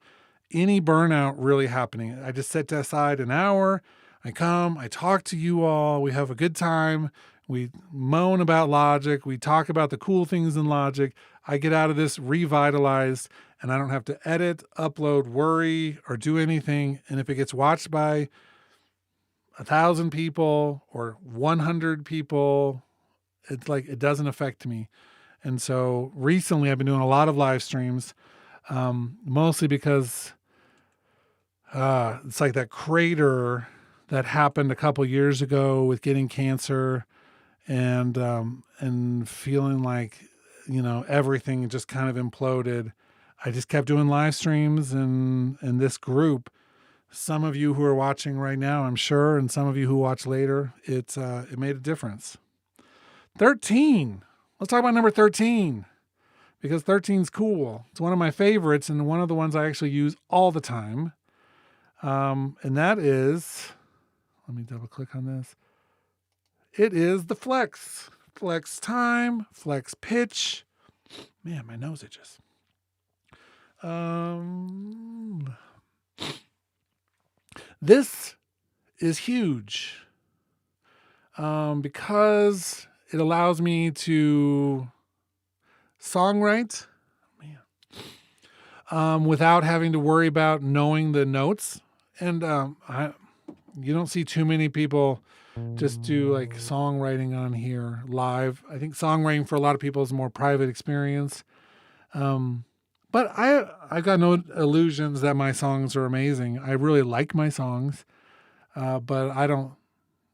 any burnout really happening. I just set aside an hour. I come, I talk to you all. We have a good time. We moan about Logic. We talk about the cool things in Logic. I get out of this revitalized, and I don't have to edit, upload, worry, or do anything. And if it gets watched by 1,000 people or 100 people, it's like it doesn't affect me. And so recently I've been doing a lot of live streams, mostly because it's like that crater that happened a couple years ago with getting cancer and feeling like, everything just kind of imploded. I just kept doing live streams and this group, some of you who are watching right now, I'm sure, and some of you who watch later, it made a difference. 13. Let's talk about number 13 because 13 is cool. It's one of my favorites and one of the ones I actually use all the time. And that is, let me double click on this. It is the flex. Flex time, flex pitch. Man, my nose itches. This is huge because it allows me to songwrite without having to worry about knowing the notes. And you don't see too many people just do like songwriting on here live. I think songwriting for a lot of people is a more private experience. But I've got no illusions that my songs are amazing. I really like my songs, but I don't,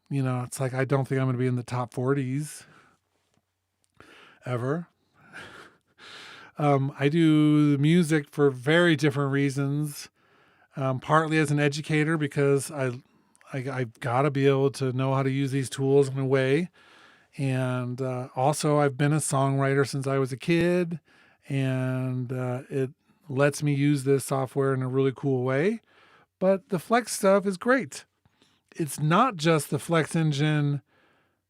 it's like I don't think I'm going to be in the top 40s ever. I do music for very different reasons, partly as an educator because I've got to be able to know how to use these tools in a way. And also I've been a songwriter since I was a kid, and it lets me use this software in a really cool way. But the Flex stuff is great. It's not just the Flex engine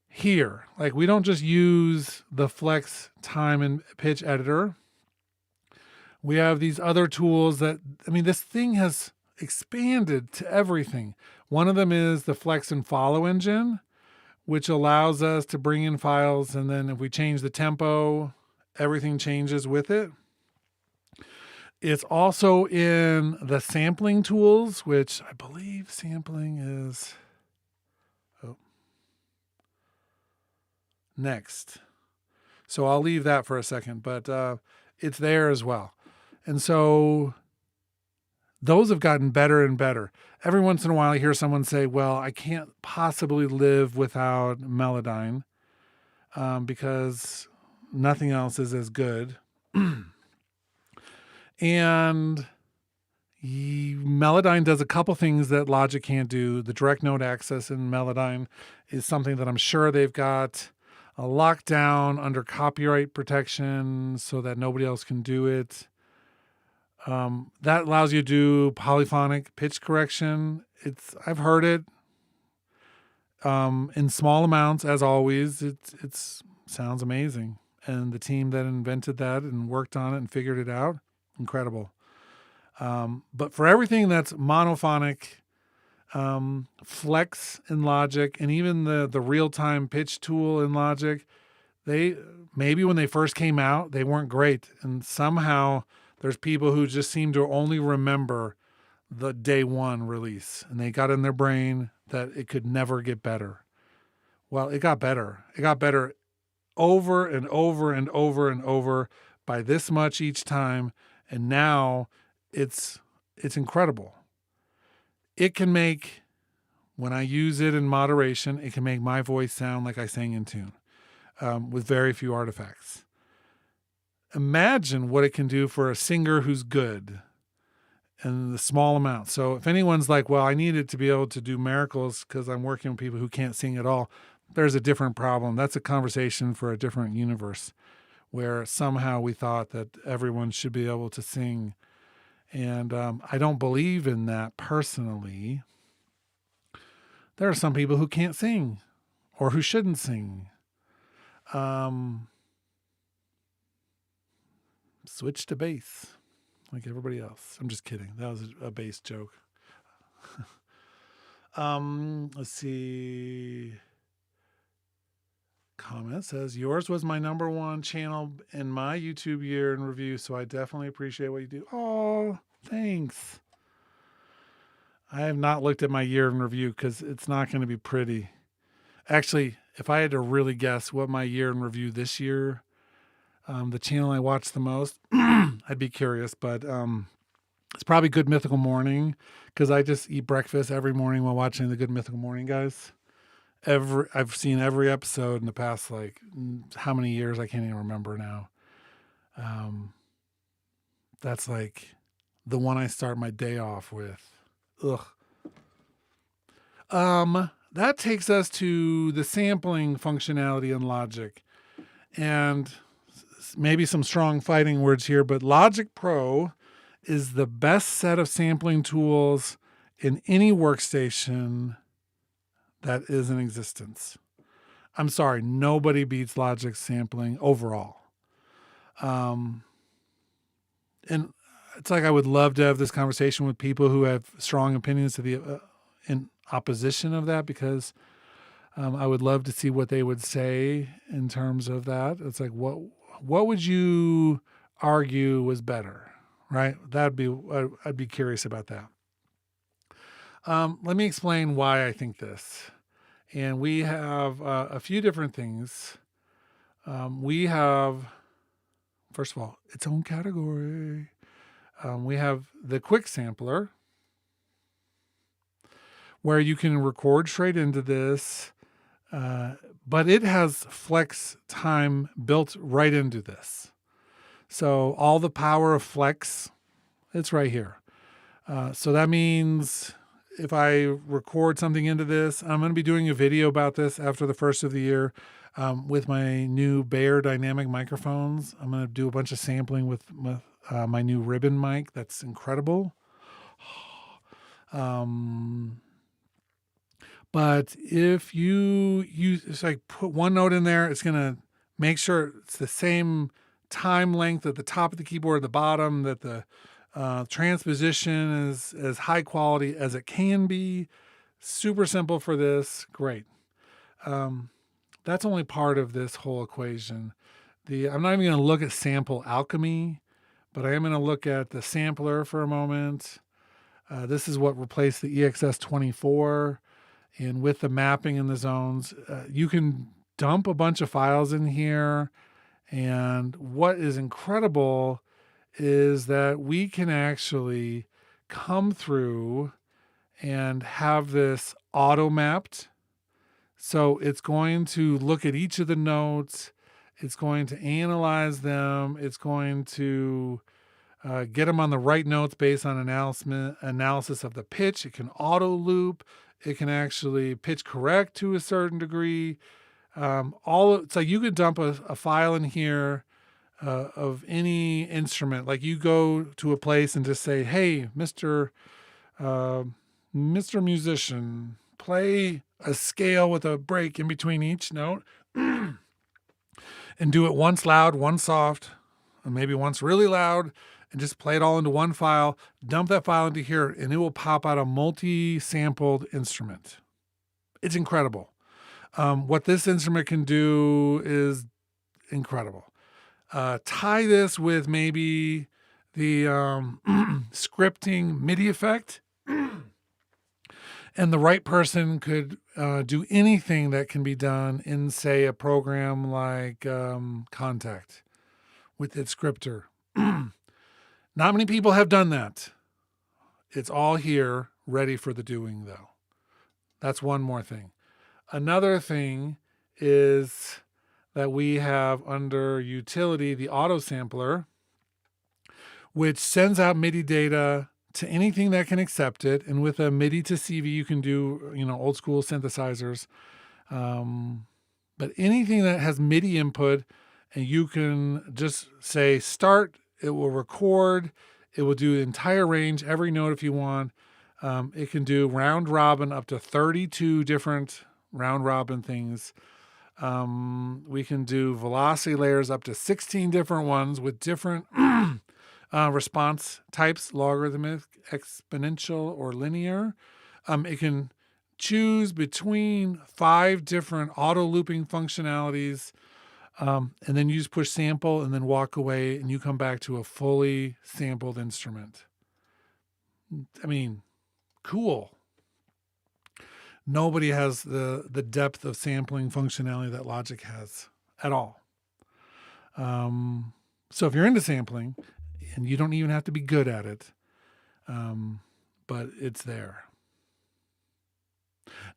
here. Like we don't just use the Flex time and pitch editor. We have these other tools this thing has expanded to everything. One of them is the Flex and Follow engine, which allows us to bring in files. And then if we change the tempo, everything changes with it. It's also in the sampling tools, which I believe sampling is next. So I'll leave that for a second, but it's there as well. And so those have gotten better and better. Every once in a while I hear someone say, well, I can't possibly live without Melodyne because nothing else is as good. And Melodyne does a couple things that Logic can't do. The direct note access in Melodyne is something that I'm sure they've got a lockdown under copyright protection so that nobody else can do it. That allows you to do polyphonic pitch correction. I've heard it in small amounts, as always. It sounds amazing. And the team that invented that and worked on it and figured it out, incredible. But for everything that's monophonic, Flex in Logic, and even the real-time pitch tool in Logic, maybe when they first came out, they weren't great. And somehow There's people who just seem to only remember the day one release, and they got in their brain that it could never get better. Well, it got better. It got better over and over and over and over by this much each time. And now it's incredible. It can make, when I use it in moderation, it can make my voice sound like I sang in tune, with very few artifacts. Imagine what it can do for a singer who's good and the small amount. So if anyone's like, well, I need it to be able to do miracles because I'm working with people who can't sing at all, there's a different problem. That's a conversation for a different universe where somehow we thought that everyone should be able to sing. And I don't believe in that personally. There are some people who can't sing or who shouldn't sing. Switch to bass like everybody else. I'm just kidding. That was a bass joke. Let's see. Comment says, yours was my #1 channel in my YouTube year in review, so I definitely appreciate what you do. Oh, thanks. I have not looked at my year in review because it's not going to be pretty. Actually, if I had to really guess what my year in review this year, the channel I watch the most, I'd be curious, but it's probably Good Mythical Morning because I just eat breakfast every morning while watching the Good Mythical Morning guys. I've seen every episode in the past, like, how many years? I can't even remember now. That's like the one I start my day off with. Ugh. That takes us to the sampling functionality in Logic. And maybe some strong fighting words here, but Logic Pro is the best set of sampling tools in any workstation that is in existence. I'm sorry, nobody beats Logic sampling overall. And it's like I would love to have this conversation with people who have strong opinions to the in opposition of that, because I would love to see what they would say in terms of that. It's like, what would you argue was better, right? I'd be curious about that. Let me explain why I think this. And we have a few different things. We have, first of all, its own category. We have the quick sampler, where you can record straight into this, but it has flex time built right into this. So all the power of flex, it's right here. So that means if I record something into this, I'm going to be doing a video about this after the first of the year with my new Bear dynamic microphones. I'm going to do a bunch of sampling with my new ribbon mic. That's incredible. But if you it's like put one note in there, it's going to make sure it's the same time length at the top of the keyboard, at the bottom, that the transposition is as high quality as it can be. Super simple for this. Great. That's only part of this whole equation. I'm not even going to look at sample alchemy, but I am going to look at the sampler for a moment. This is what replaced the EXS24. And with the mapping in the zones, you can dump a bunch of files in here. And what is incredible is that we can actually come through and have this auto mapped. So it's going to look at each of the notes. It's going to analyze them. It's going to get them on the right notes based on analysis of the pitch. It can auto loop. It can actually pitch correct to a certain degree. So you could dump a file in here of any instrument. Like you go to a place and just say, hey, Mr. Musician, play a scale with a break in between each note and do it once loud, once soft, and maybe once really loud, and just play it all into one file, dump that file into here, and it will pop out a multi-sampled instrument. It's incredible. What this instrument can do is incredible. Tie this with maybe the scripting MIDI effect, and the right person could do anything that can be done in, say, a program like Contact with its scripter. Not many people have done that. It's all here, ready for the doing, though. That's one more thing. Another thing is that we have under utility the auto sampler, which sends out MIDI data to anything that can accept it. And with a MIDI to CV, you can do, old school synthesizers. But anything that has MIDI input, and you can just say start, it will record, it will do the entire range, every note if you want. It can do round robin up to 32 different round robin things. We can do velocity layers up to 16 different ones with different response types, logarithmic, exponential, or linear. It can choose between 5 different auto looping functionalities. And then you just push sample and then walk away and you come back to a fully sampled instrument. I mean, cool. Nobody has the depth of sampling functionality that Logic has at all. So if you're into sampling, and you don't even have to be good at it, but it's there.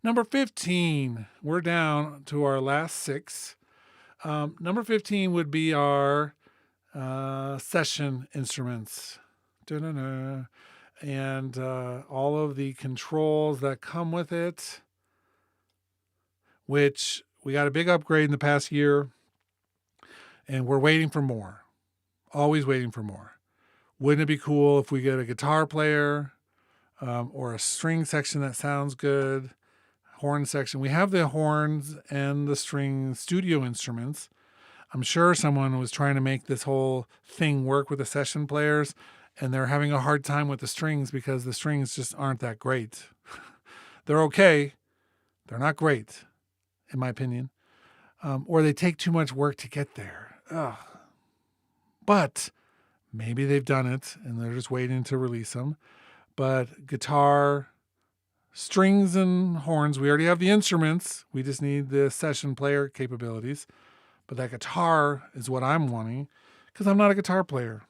Number 15, we're down to our last 6. Number 15 would be our session instruments. Da-da-da. And all of the controls that come with it, which we got a big upgrade in the past year, and we're waiting for more. Always waiting for more. Wouldn't it be cool if we get a guitar player or a string section that sounds good, horn section? We have the horns and the string studio instruments. I'm sure someone was trying to make this whole thing work with the session players, and they're having a hard time with the strings because the strings just aren't that great. They're okay. They're not great, in my opinion. Or they take too much work to get there. Ugh. But maybe they've done it and they're just waiting to release them. But guitar, strings, and horns, we already have the instruments. We just need the session player capabilities. But that guitar is what I'm wanting because I'm not a guitar player.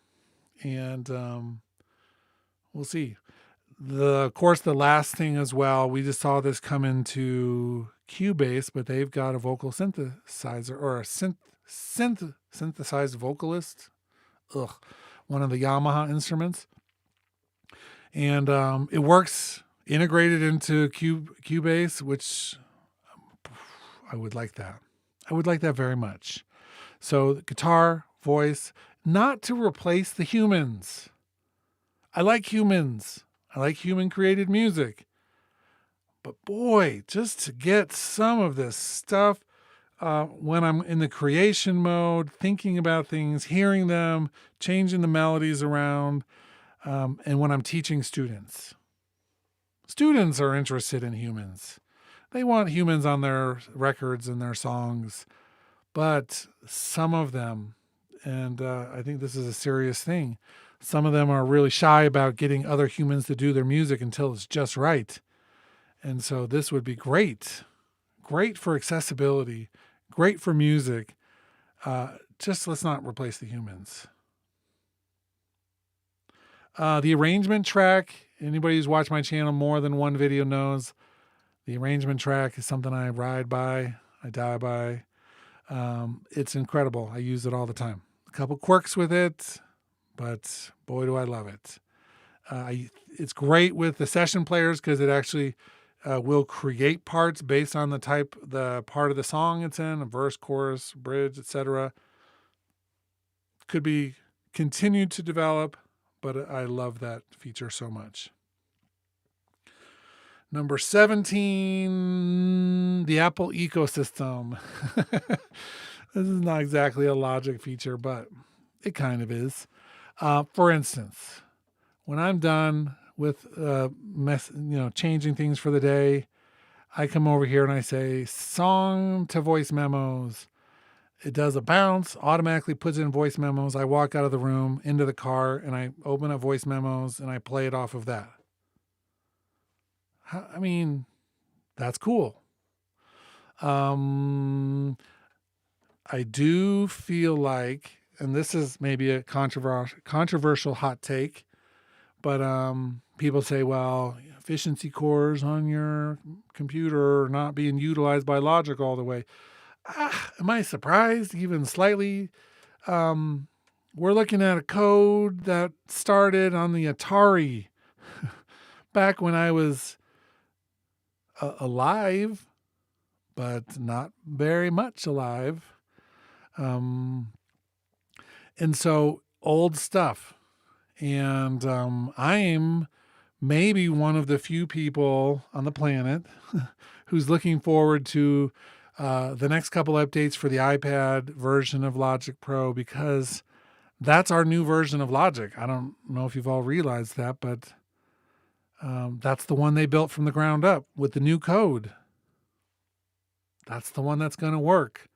And we'll see. Of course, the last thing as well, we just saw this come into Cubase, but they've got a vocal synthesizer or a synthesized vocalist. One of the Yamaha instruments. And it works integrated into Cubase, which I would like that. I would like that very much. So guitar, voice, not to replace the humans. I like humans. I like human created music. But boy, just to get some of this stuff when I'm in the creation mode, thinking about things, hearing them, changing the melodies around, and when I'm teaching students. Students are interested in humans. They want humans on their records and their songs. But some of them, and I think this is a serious thing, some of them are really shy about getting other humans to do their music until it's just right. And so this would be great. Great for accessibility. Great for music. Just let's not replace the humans. The arrangement track, anybody who's watched my channel more than one video knows, the arrangement track is something I ride by, I die by. It's incredible. I use it all the time. A couple quirks with it, but boy, do I love it. It's great with the session players because it actually will create parts based on the part of the song it's in, a verse, chorus, bridge, etc. Could be continued to develop, but I love that feature so much. Number 17, the Apple ecosystem. This is not exactly a Logic feature, but it kind of is. For instance, when I'm done with changing things for the day, I come over here and I say song to voice memos, It does a bounce, automatically puts in voice memos. I walk out of the room into the car and I open up voice memos and I play it off of that. I mean, that's cool. I do feel like, and this is maybe a controversial hot take, but people say, well, efficiency cores on your computer are not being utilized by Logic all the way. Am I surprised even slightly? We're looking at a code that started on the Atari back when I was alive, but not very much alive. And so old stuff. And I'm maybe one of the few people on the planet who's looking forward to the next couple updates for the iPad version of Logic Pro, because that's our new version of Logic. I don't know if you've all realized that, but that's the one they built from the ground up with the new code. That's the one that's going to work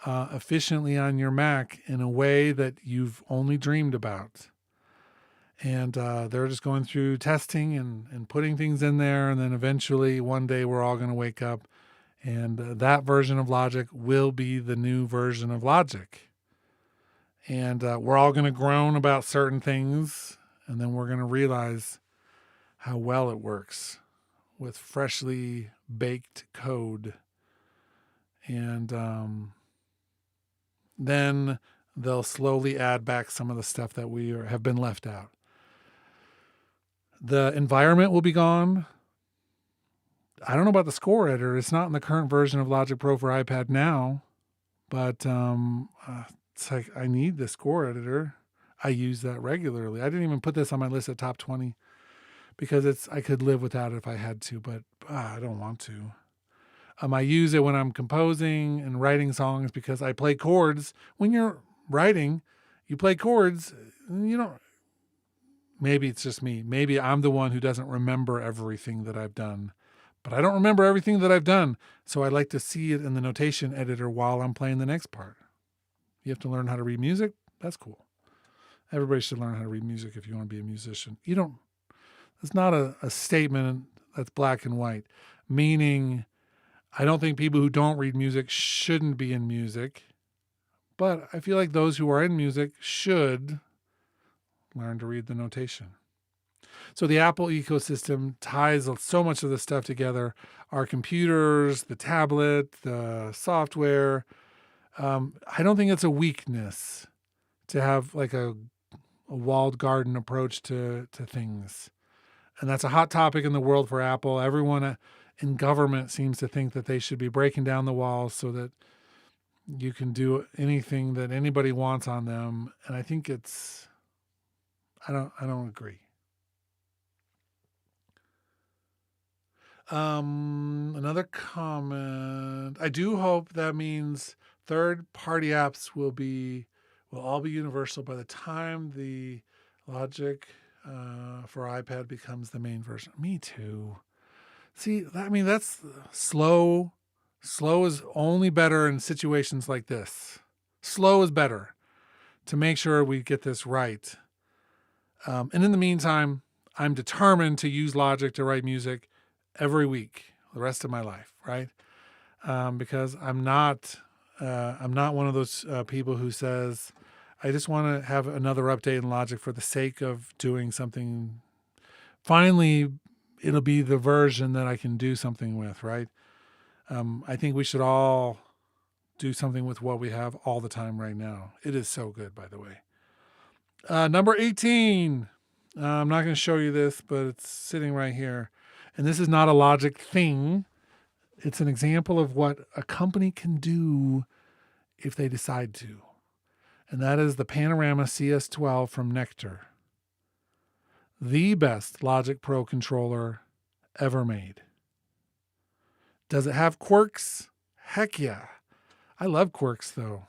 efficiently on your Mac in a way that you've only dreamed about. And they're just going through testing and putting things in there. And then eventually one day we're all going to wake up and that version of Logic will be the new version of Logic. And we're all going to groan about certain things. And then we're going to realize how well it works with freshly baked code. And then they'll slowly add back some of the stuff that have been left out. The environment will be gone. I don't know about the score editor. It's not in the current version of Logic Pro for iPad now, but it's like I need the score editor. I use that regularly. I didn't even put this on my list at top 20 because I could live without it if I had to, but I don't want to. I use it when I'm composing and writing songs because I play chords. When you're writing, you play chords. You don't. Maybe it's just me. Maybe I'm the one who doesn't remember everything that I've done. But I don't remember everything that I've done. So I like to see it in the notation editor while I'm playing the next part. You have to learn how to read music. That's cool. Everybody should learn how to read music if you want to be a musician. It's not a statement that's black and white. Meaning, I don't think people who don't read music shouldn't be in music. But I feel like those who are in music should learn to read the notation. So the Apple ecosystem ties so much of this stuff together. Our computers, the tablet, the software. I don't think it's a weakness to have like a walled garden approach to things. And that's a hot topic in the world for Apple. Everyone in government seems to think that they should be breaking down the walls so that you can do anything that anybody wants on them. And I think I don't agree. Another comment. I do hope that means third-party apps will all be universal by the time the Logic for iPad becomes the main version. Me too. See, that's slow. Slow is only better in situations like this. Slow is better to make sure we get this right. And in the meantime, I'm determined to use Logic to write music every week, the rest of my life, right? Because I'm not one of those people who says, I just want to have another update in Logic for the sake of doing something. Finally, it'll be the version that I can do something with, right? I think we should all do something with what we have all the time right now. It is so good, by the way. Number 18. I'm not going to show you this, but it's sitting right here. And this is not a Logic thing. It's an example of what a company can do if they decide to. And that is the Panorama CS12 from Nectar. The best Logic Pro controller ever made. Does it have quirks? Heck yeah. I love quirks though.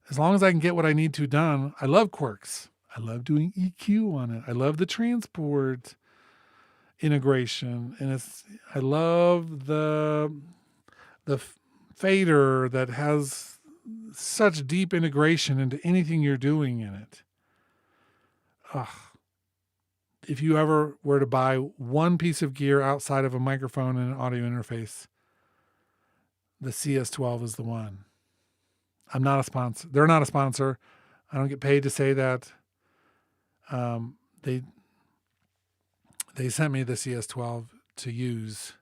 As long as I can get what I need to done, I love quirks. I love doing EQ on it. I love the transport integration. And I love the fader that has such deep integration into anything you're doing in it. Ugh. If you ever were to buy one piece of gear outside of a microphone and an audio interface, the CS12 is the one. I'm not a sponsor. They're not a sponsor. I don't get paid to say that. They sent me the CS12 to use,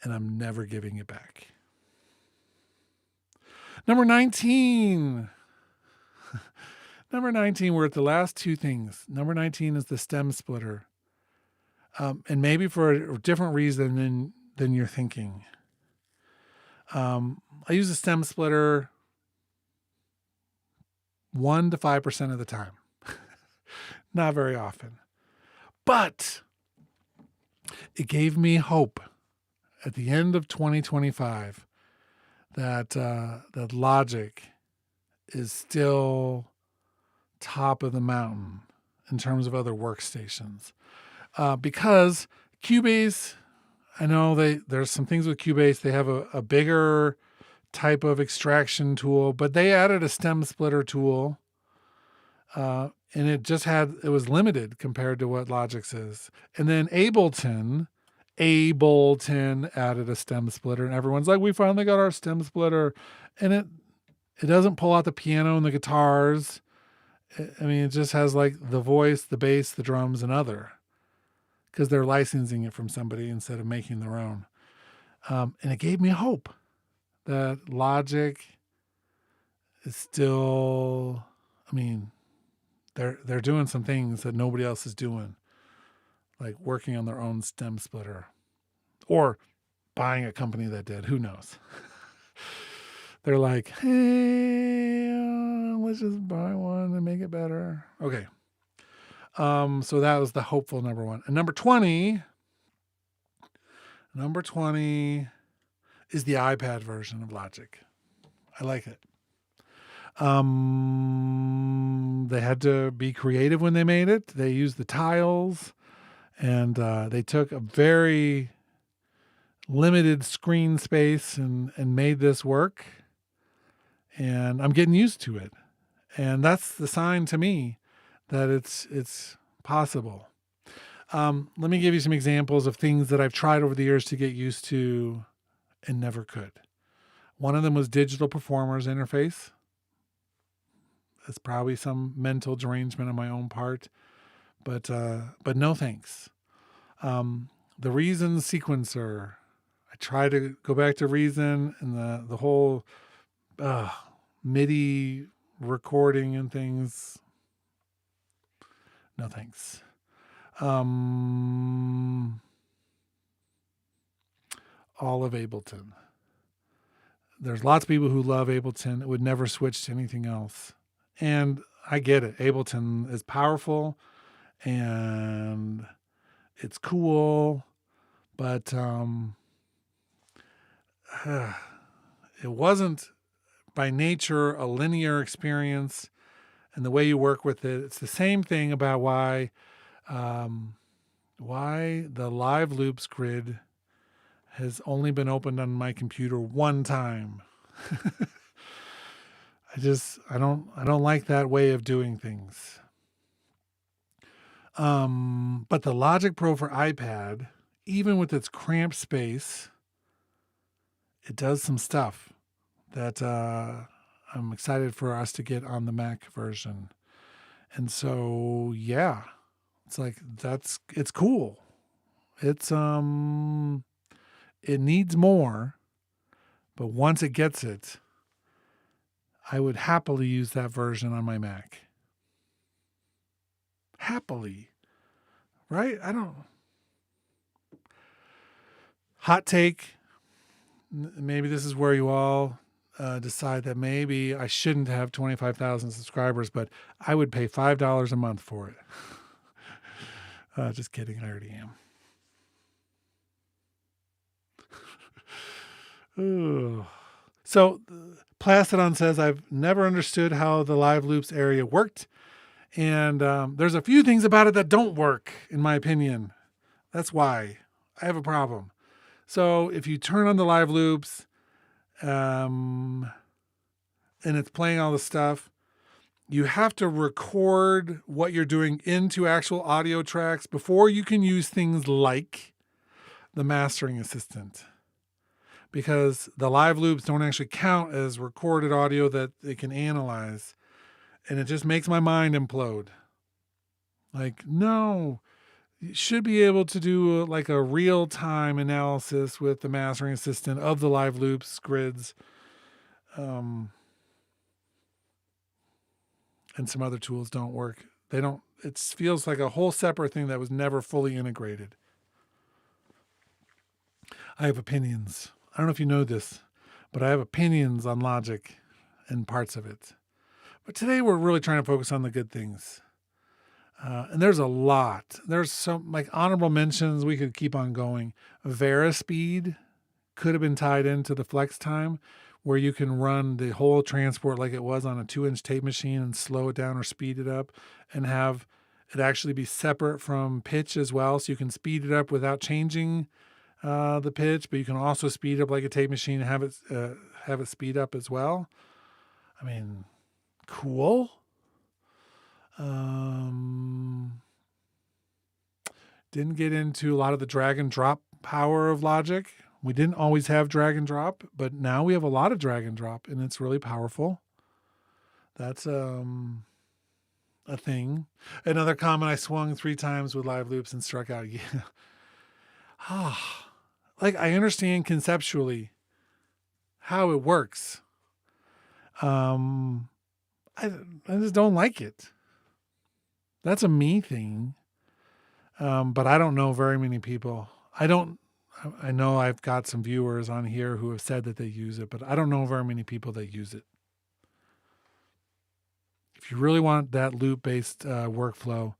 and I'm never giving it back. Number 19. Number 19, we're at the last two things. Number 19 is the stem splitter. And maybe for a different reason than you're thinking. I use a stem splitter 1 to 5% of the time. Not very often. But it gave me hope at the end of 2025 that Logic is still top of the mountain in terms of other workstations. Because Cubase, I know there's some things with Cubase. They have a bigger type of extraction tool, but they added a stem splitter tool, and it was limited compared to what Logic's is. And then Ableton added a stem splitter, and everyone's like, we finally got our stem splitter. And it doesn't pull out the piano and the guitars. I mean, it just has like the voice, the bass, the drums, and other, because they're licensing it from somebody instead of making their own. And it gave me hope that Logic is still, I mean, they're doing some things that nobody else is doing, like working on their own stem splitter or buying a company that did. Who knows? They're like, hey, let's just buy one and make it better. Okay. So that was the hopeful number one. And number 20 is the iPad version of Logic. I like it. They had to be creative when they made it. They used the tiles, and they took a very limited screen space and made this work. And I'm getting used to it. And that's the sign to me that it's possible. Let me give you some examples of things that I've tried over the years to get used to and never could. One of them was Digital Performer's interface. It's probably some mental derangement on my own part, but no thanks. The Reason sequencer. I try to go back to Reason and the whole MIDI recording and things. No thanks. All of Ableton. There's lots of people who love Ableton that would never switch to anything else. And I get it. Ableton is powerful and it's cool, but it wasn't by nature a linear experience, and the way you work with it. It's the same thing about why the Live Loops grid has only been opened on my computer one time. I don't like that way of doing things. But the Logic Pro for iPad, even with its cramped space, it does some stuff that I'm excited for us to get on the Mac version. And so, yeah, it's like, it's cool. It needs more, but once it gets it, I would happily use that version on my Mac. Happily, right? Hot take. Maybe this is where you all decide that maybe I shouldn't have 25,000 subscribers, but I would pay $5 a month for it. Just kidding. I already am. Ooh. So Plastidon says, I've never understood how the Live Loops area worked. And there's a few things about it that don't work, in my opinion. That's why I have a problem. So if you turn on the Live Loops, and it's playing all the stuff, you have to record what you're doing into actual audio tracks before you can use things like the mastering assistant, because the live loops don't actually count as recorded audio that it can analyze. And it just makes my mind implode. Like, no, you should be able to do like a real time analysis with the mastering assistant of the live loops, grids, and some other tools don't work. They don't, it feels like a whole separate thing that was never fully integrated. I have opinions. I don't know if you know this, but I have opinions on Logic and parts of it. But today we're really trying to focus on the good things. And there's a lot. There's some like honorable mentions. We could keep on going. Verispeed could have been tied into the flex time, where you can run the whole transport like it was on a 2-inch tape machine and slow it down or speed it up, and have it actually be separate from pitch as well. So you can speed it up without changing the pitch, but you can also speed up like a tape machine and have it speed up as well. I mean, cool. Didn't get into a lot of the drag and drop power of Logic. We didn't always have drag and drop, but now we have a lot of drag and drop, and it's really powerful. That's a thing. Another comment: I swung 3 times with live loops and struck out. Yeah. Like, I understand conceptually how it works. I just don't like it. That's a me thing. But I don't know very many people. I know I've got some viewers on here who have said that they use it, but I don't know very many people that use it. If you really want that loop-based workflow,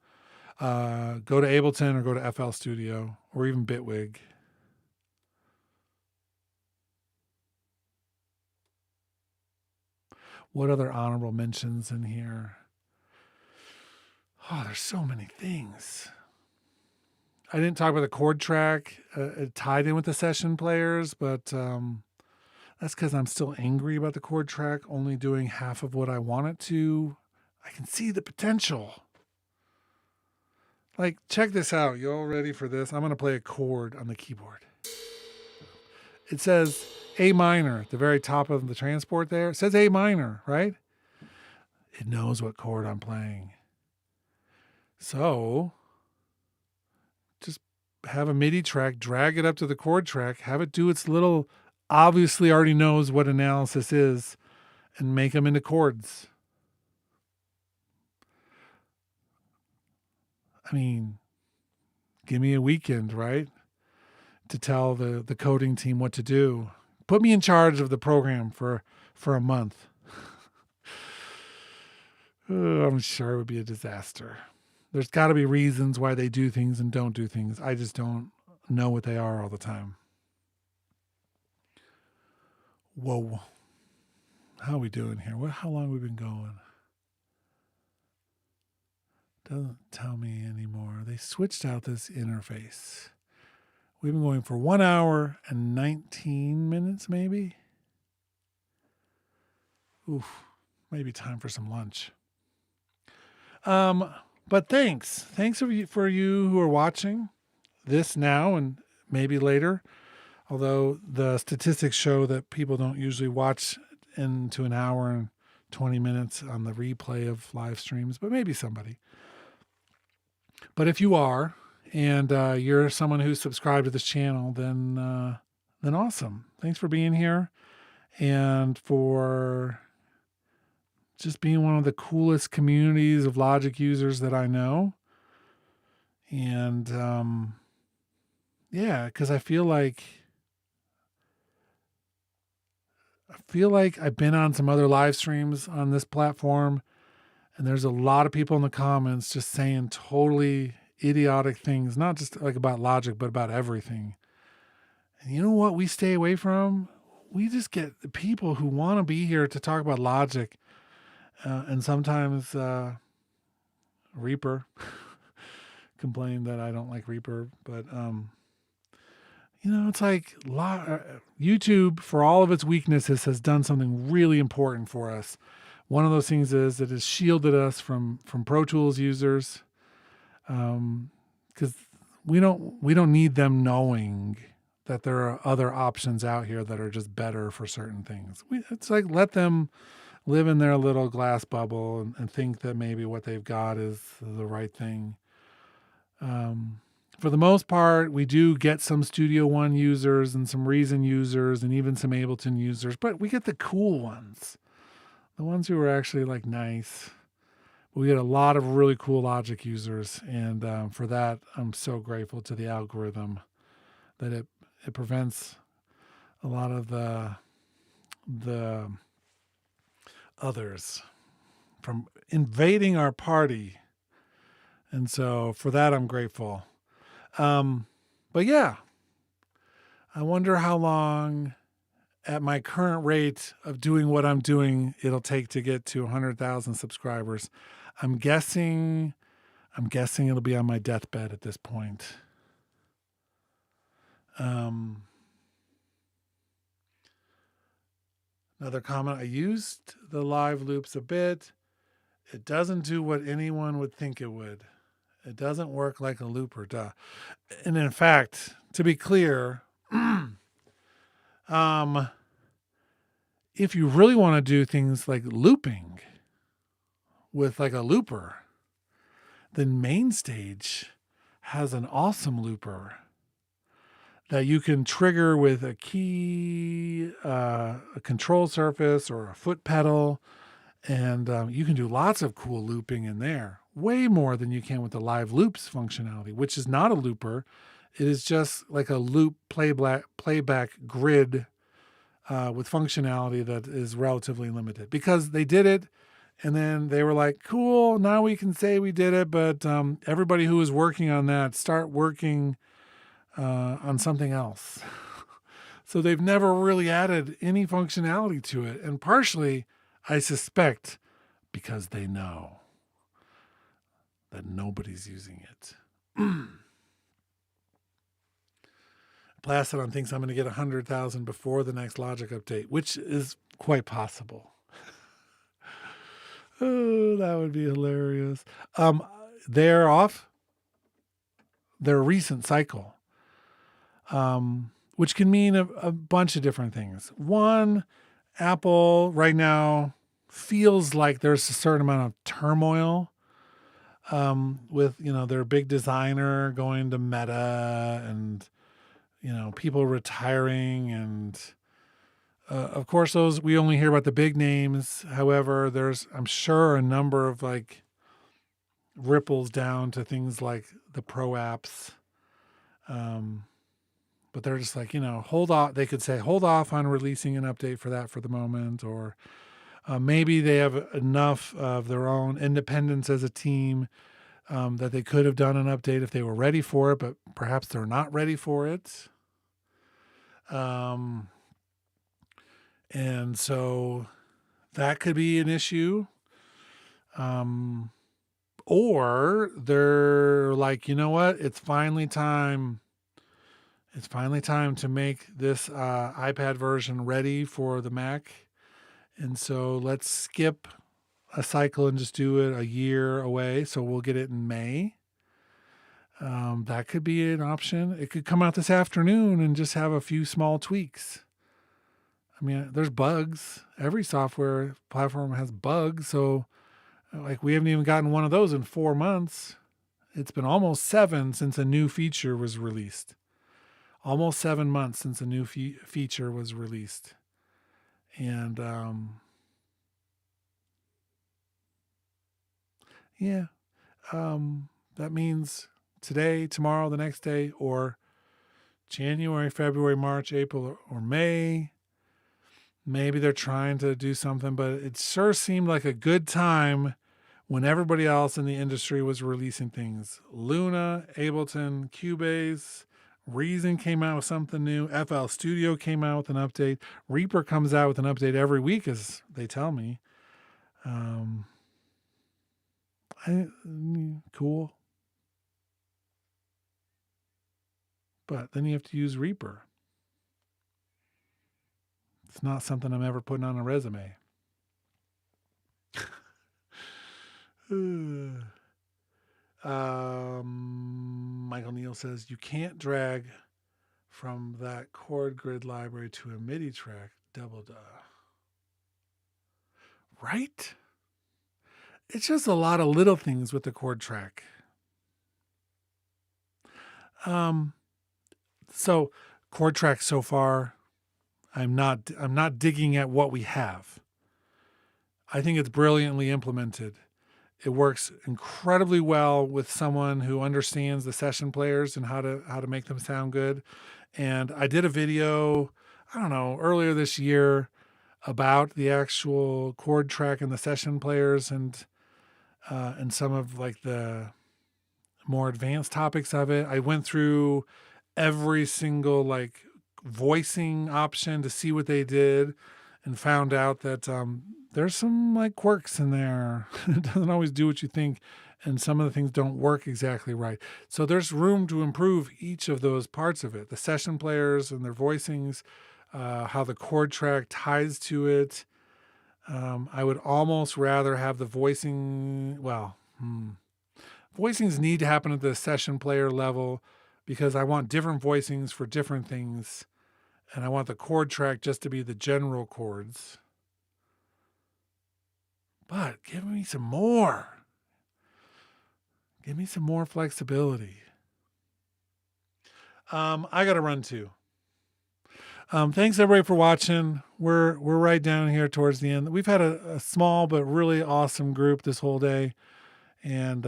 go to Ableton or go to FL Studio or even Bitwig. What other honorable mentions in here? Oh, there's so many things. I didn't talk about the chord track. It tied in with the session players, but that's because I'm still angry about the chord track only doing half of what I want it to. I can see the potential. Like, check this out. You all ready for this? I'm going to play a chord on the keyboard. It says A minor at the very top of the transport there. It says A minor, right? It knows what chord I'm playing. So just have a MIDI track, drag it up to the chord track, have it do its little, obviously already knows what analysis is, and make them into chords. I mean, give me a weekend, right? To tell the coding team what to do. Put me in charge of the program for a month. I'm sure it would be a disaster. There's got to be reasons why they do things and don't do things. I just don't know what they are all the time. Whoa. How are we doing here? How long have we been going? Doesn't tell me anymore. They switched out this interface. We've been going for 1 hour and 19 minutes, maybe. Oof, maybe time for some lunch. But thanks for you who are watching this now and maybe later. Although the statistics show that people don't usually watch into 1 hour and 20 minutes on the replay of live streams, but maybe somebody. But if you are, and you're someone who's subscribed to this channel, then awesome. Thanks for being here and for just being one of the coolest communities of Logic users that I know. And yeah, because I feel like I've been on some other live streams on this platform, and there's a lot of people in the comments just saying totally idiotic things, not just like about Logic, but about everything. And you know what we stay away from? We just get the people who want to be here to talk about Logic. And sometimes Reaper complain that I don't like Reaper, but It's like YouTube, for all of its weaknesses, has done something really important for us. One of those things is it has shielded us from Pro Tools users, because we don't need them knowing that there are other options out here that are just better for certain things. It's like, let them live in their little glass bubble and think that maybe what they've got is the right thing. For the most part, we do get some Studio One users and some Reason users and even some Ableton users, but we get the cool ones, the ones who are actually like nice. We get a lot of really cool Logic users, and for that, I'm so grateful to the algorithm that it prevents a lot of the others from invading our party. And so for that, I'm grateful. But yeah, I wonder how long, at my current rate of doing what I'm doing, it'll take to get to 100,000 subscribers. I'm guessing it'll be on my deathbed at this point. Another comment: I used the live loops a bit. It doesn't do what anyone would think it would. It doesn't work like a looper, duh. And in fact, to be clear, if you really want to do things like looping with like a looper, then MainStage has an awesome looper that you can trigger with a key, a control surface, or a foot pedal. And you can do lots of cool looping in there, way more than you can with the live loops functionality, which is not a looper. It is just like a loop playback grid with functionality that is relatively limited, because they did it and then they were like, cool, now we can say we did it, but everybody who was working on that, start working on something else. So they've never really added any functionality to it. And partially, I suspect, because they know that nobody's using it. Plastodon thinks I'm going to get 100,000 before the next Logic update, which is quite possible. Oh, that would be hilarious. They're off their recent cycle, which can mean a bunch of different things. One, Apple right now feels like there's a certain amount of turmoil with, their big designer going to Meta, and, people retiring. And of course, those, we only hear about the big names. However, there's, I'm sure, a number of like ripples down to things like the pro apps. But they're just like, hold off. They could say, hold off on releasing an update for that for the moment. Or maybe they have enough of their own independence as a team that they could have done an update if they were ready for it, but perhaps they're not ready for it. And so that could be an issue. Or they're like, you know what? It's finally time. It's finally time to make this iPad version ready for the Mac. And so let's skip a cycle and just do it a year away. So we'll get it in May. That could be an option. It could come out this afternoon and just have a few small tweaks. I mean, there's bugs. Every software platform has bugs. So like, we haven't even gotten one of those in 4 months. It's been almost 7 since a new feature was released. Almost 7 months since a new feature was released. And that means today, tomorrow, the next day, or January, February, March, April, or May. Maybe they're trying to do something, but it sure seemed like a good time when everybody else in the industry was releasing things. Luna, Ableton, Cubase, Reason came out with something new. FL Studio came out with an update. Reaper comes out with an update every week, as they tell me. Cool. But then you have to use Reaper. It's not something I'm ever putting on a resume. Michael Neal says, you can't drag from that chord grid library to a MIDI track. Double duh. Right? It's just a lot of little things with the chord track. So chord track so far, I'm not digging at what we have. I think it's brilliantly implemented. It works incredibly well with someone who understands the session players and how to make them sound good. And I did a video, I don't know, earlier this year about the actual chord track and the session players and some of like the more advanced topics of it. I went through every single like voicing option to see what they did and found out that there's some like quirks in there. It doesn't always do what you think, and some of the things don't work exactly right. So there's room to improve each of those parts of it. The session players and their voicings, how the chord track ties to it. I would almost rather have the voicing, voicings need to happen at the session player level because I want different voicings for different things. And I want the chord track just to be the general chords. But give me some more. Give me some more flexibility. I got to run too. Thanks everybody for watching. We're right down here towards the end. We've had a small but really awesome group this whole day. And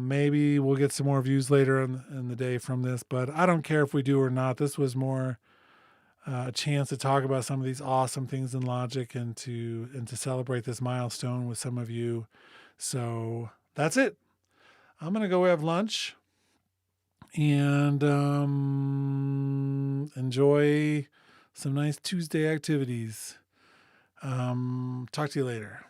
maybe we'll get some more views later in the day from this. But I don't care if we do or not. This was more a chance to talk about some of these awesome things in Logic and to celebrate this milestone with some of you. So that's it. I'm going to go have lunch and enjoy some nice Tuesday activities. Talk to you later.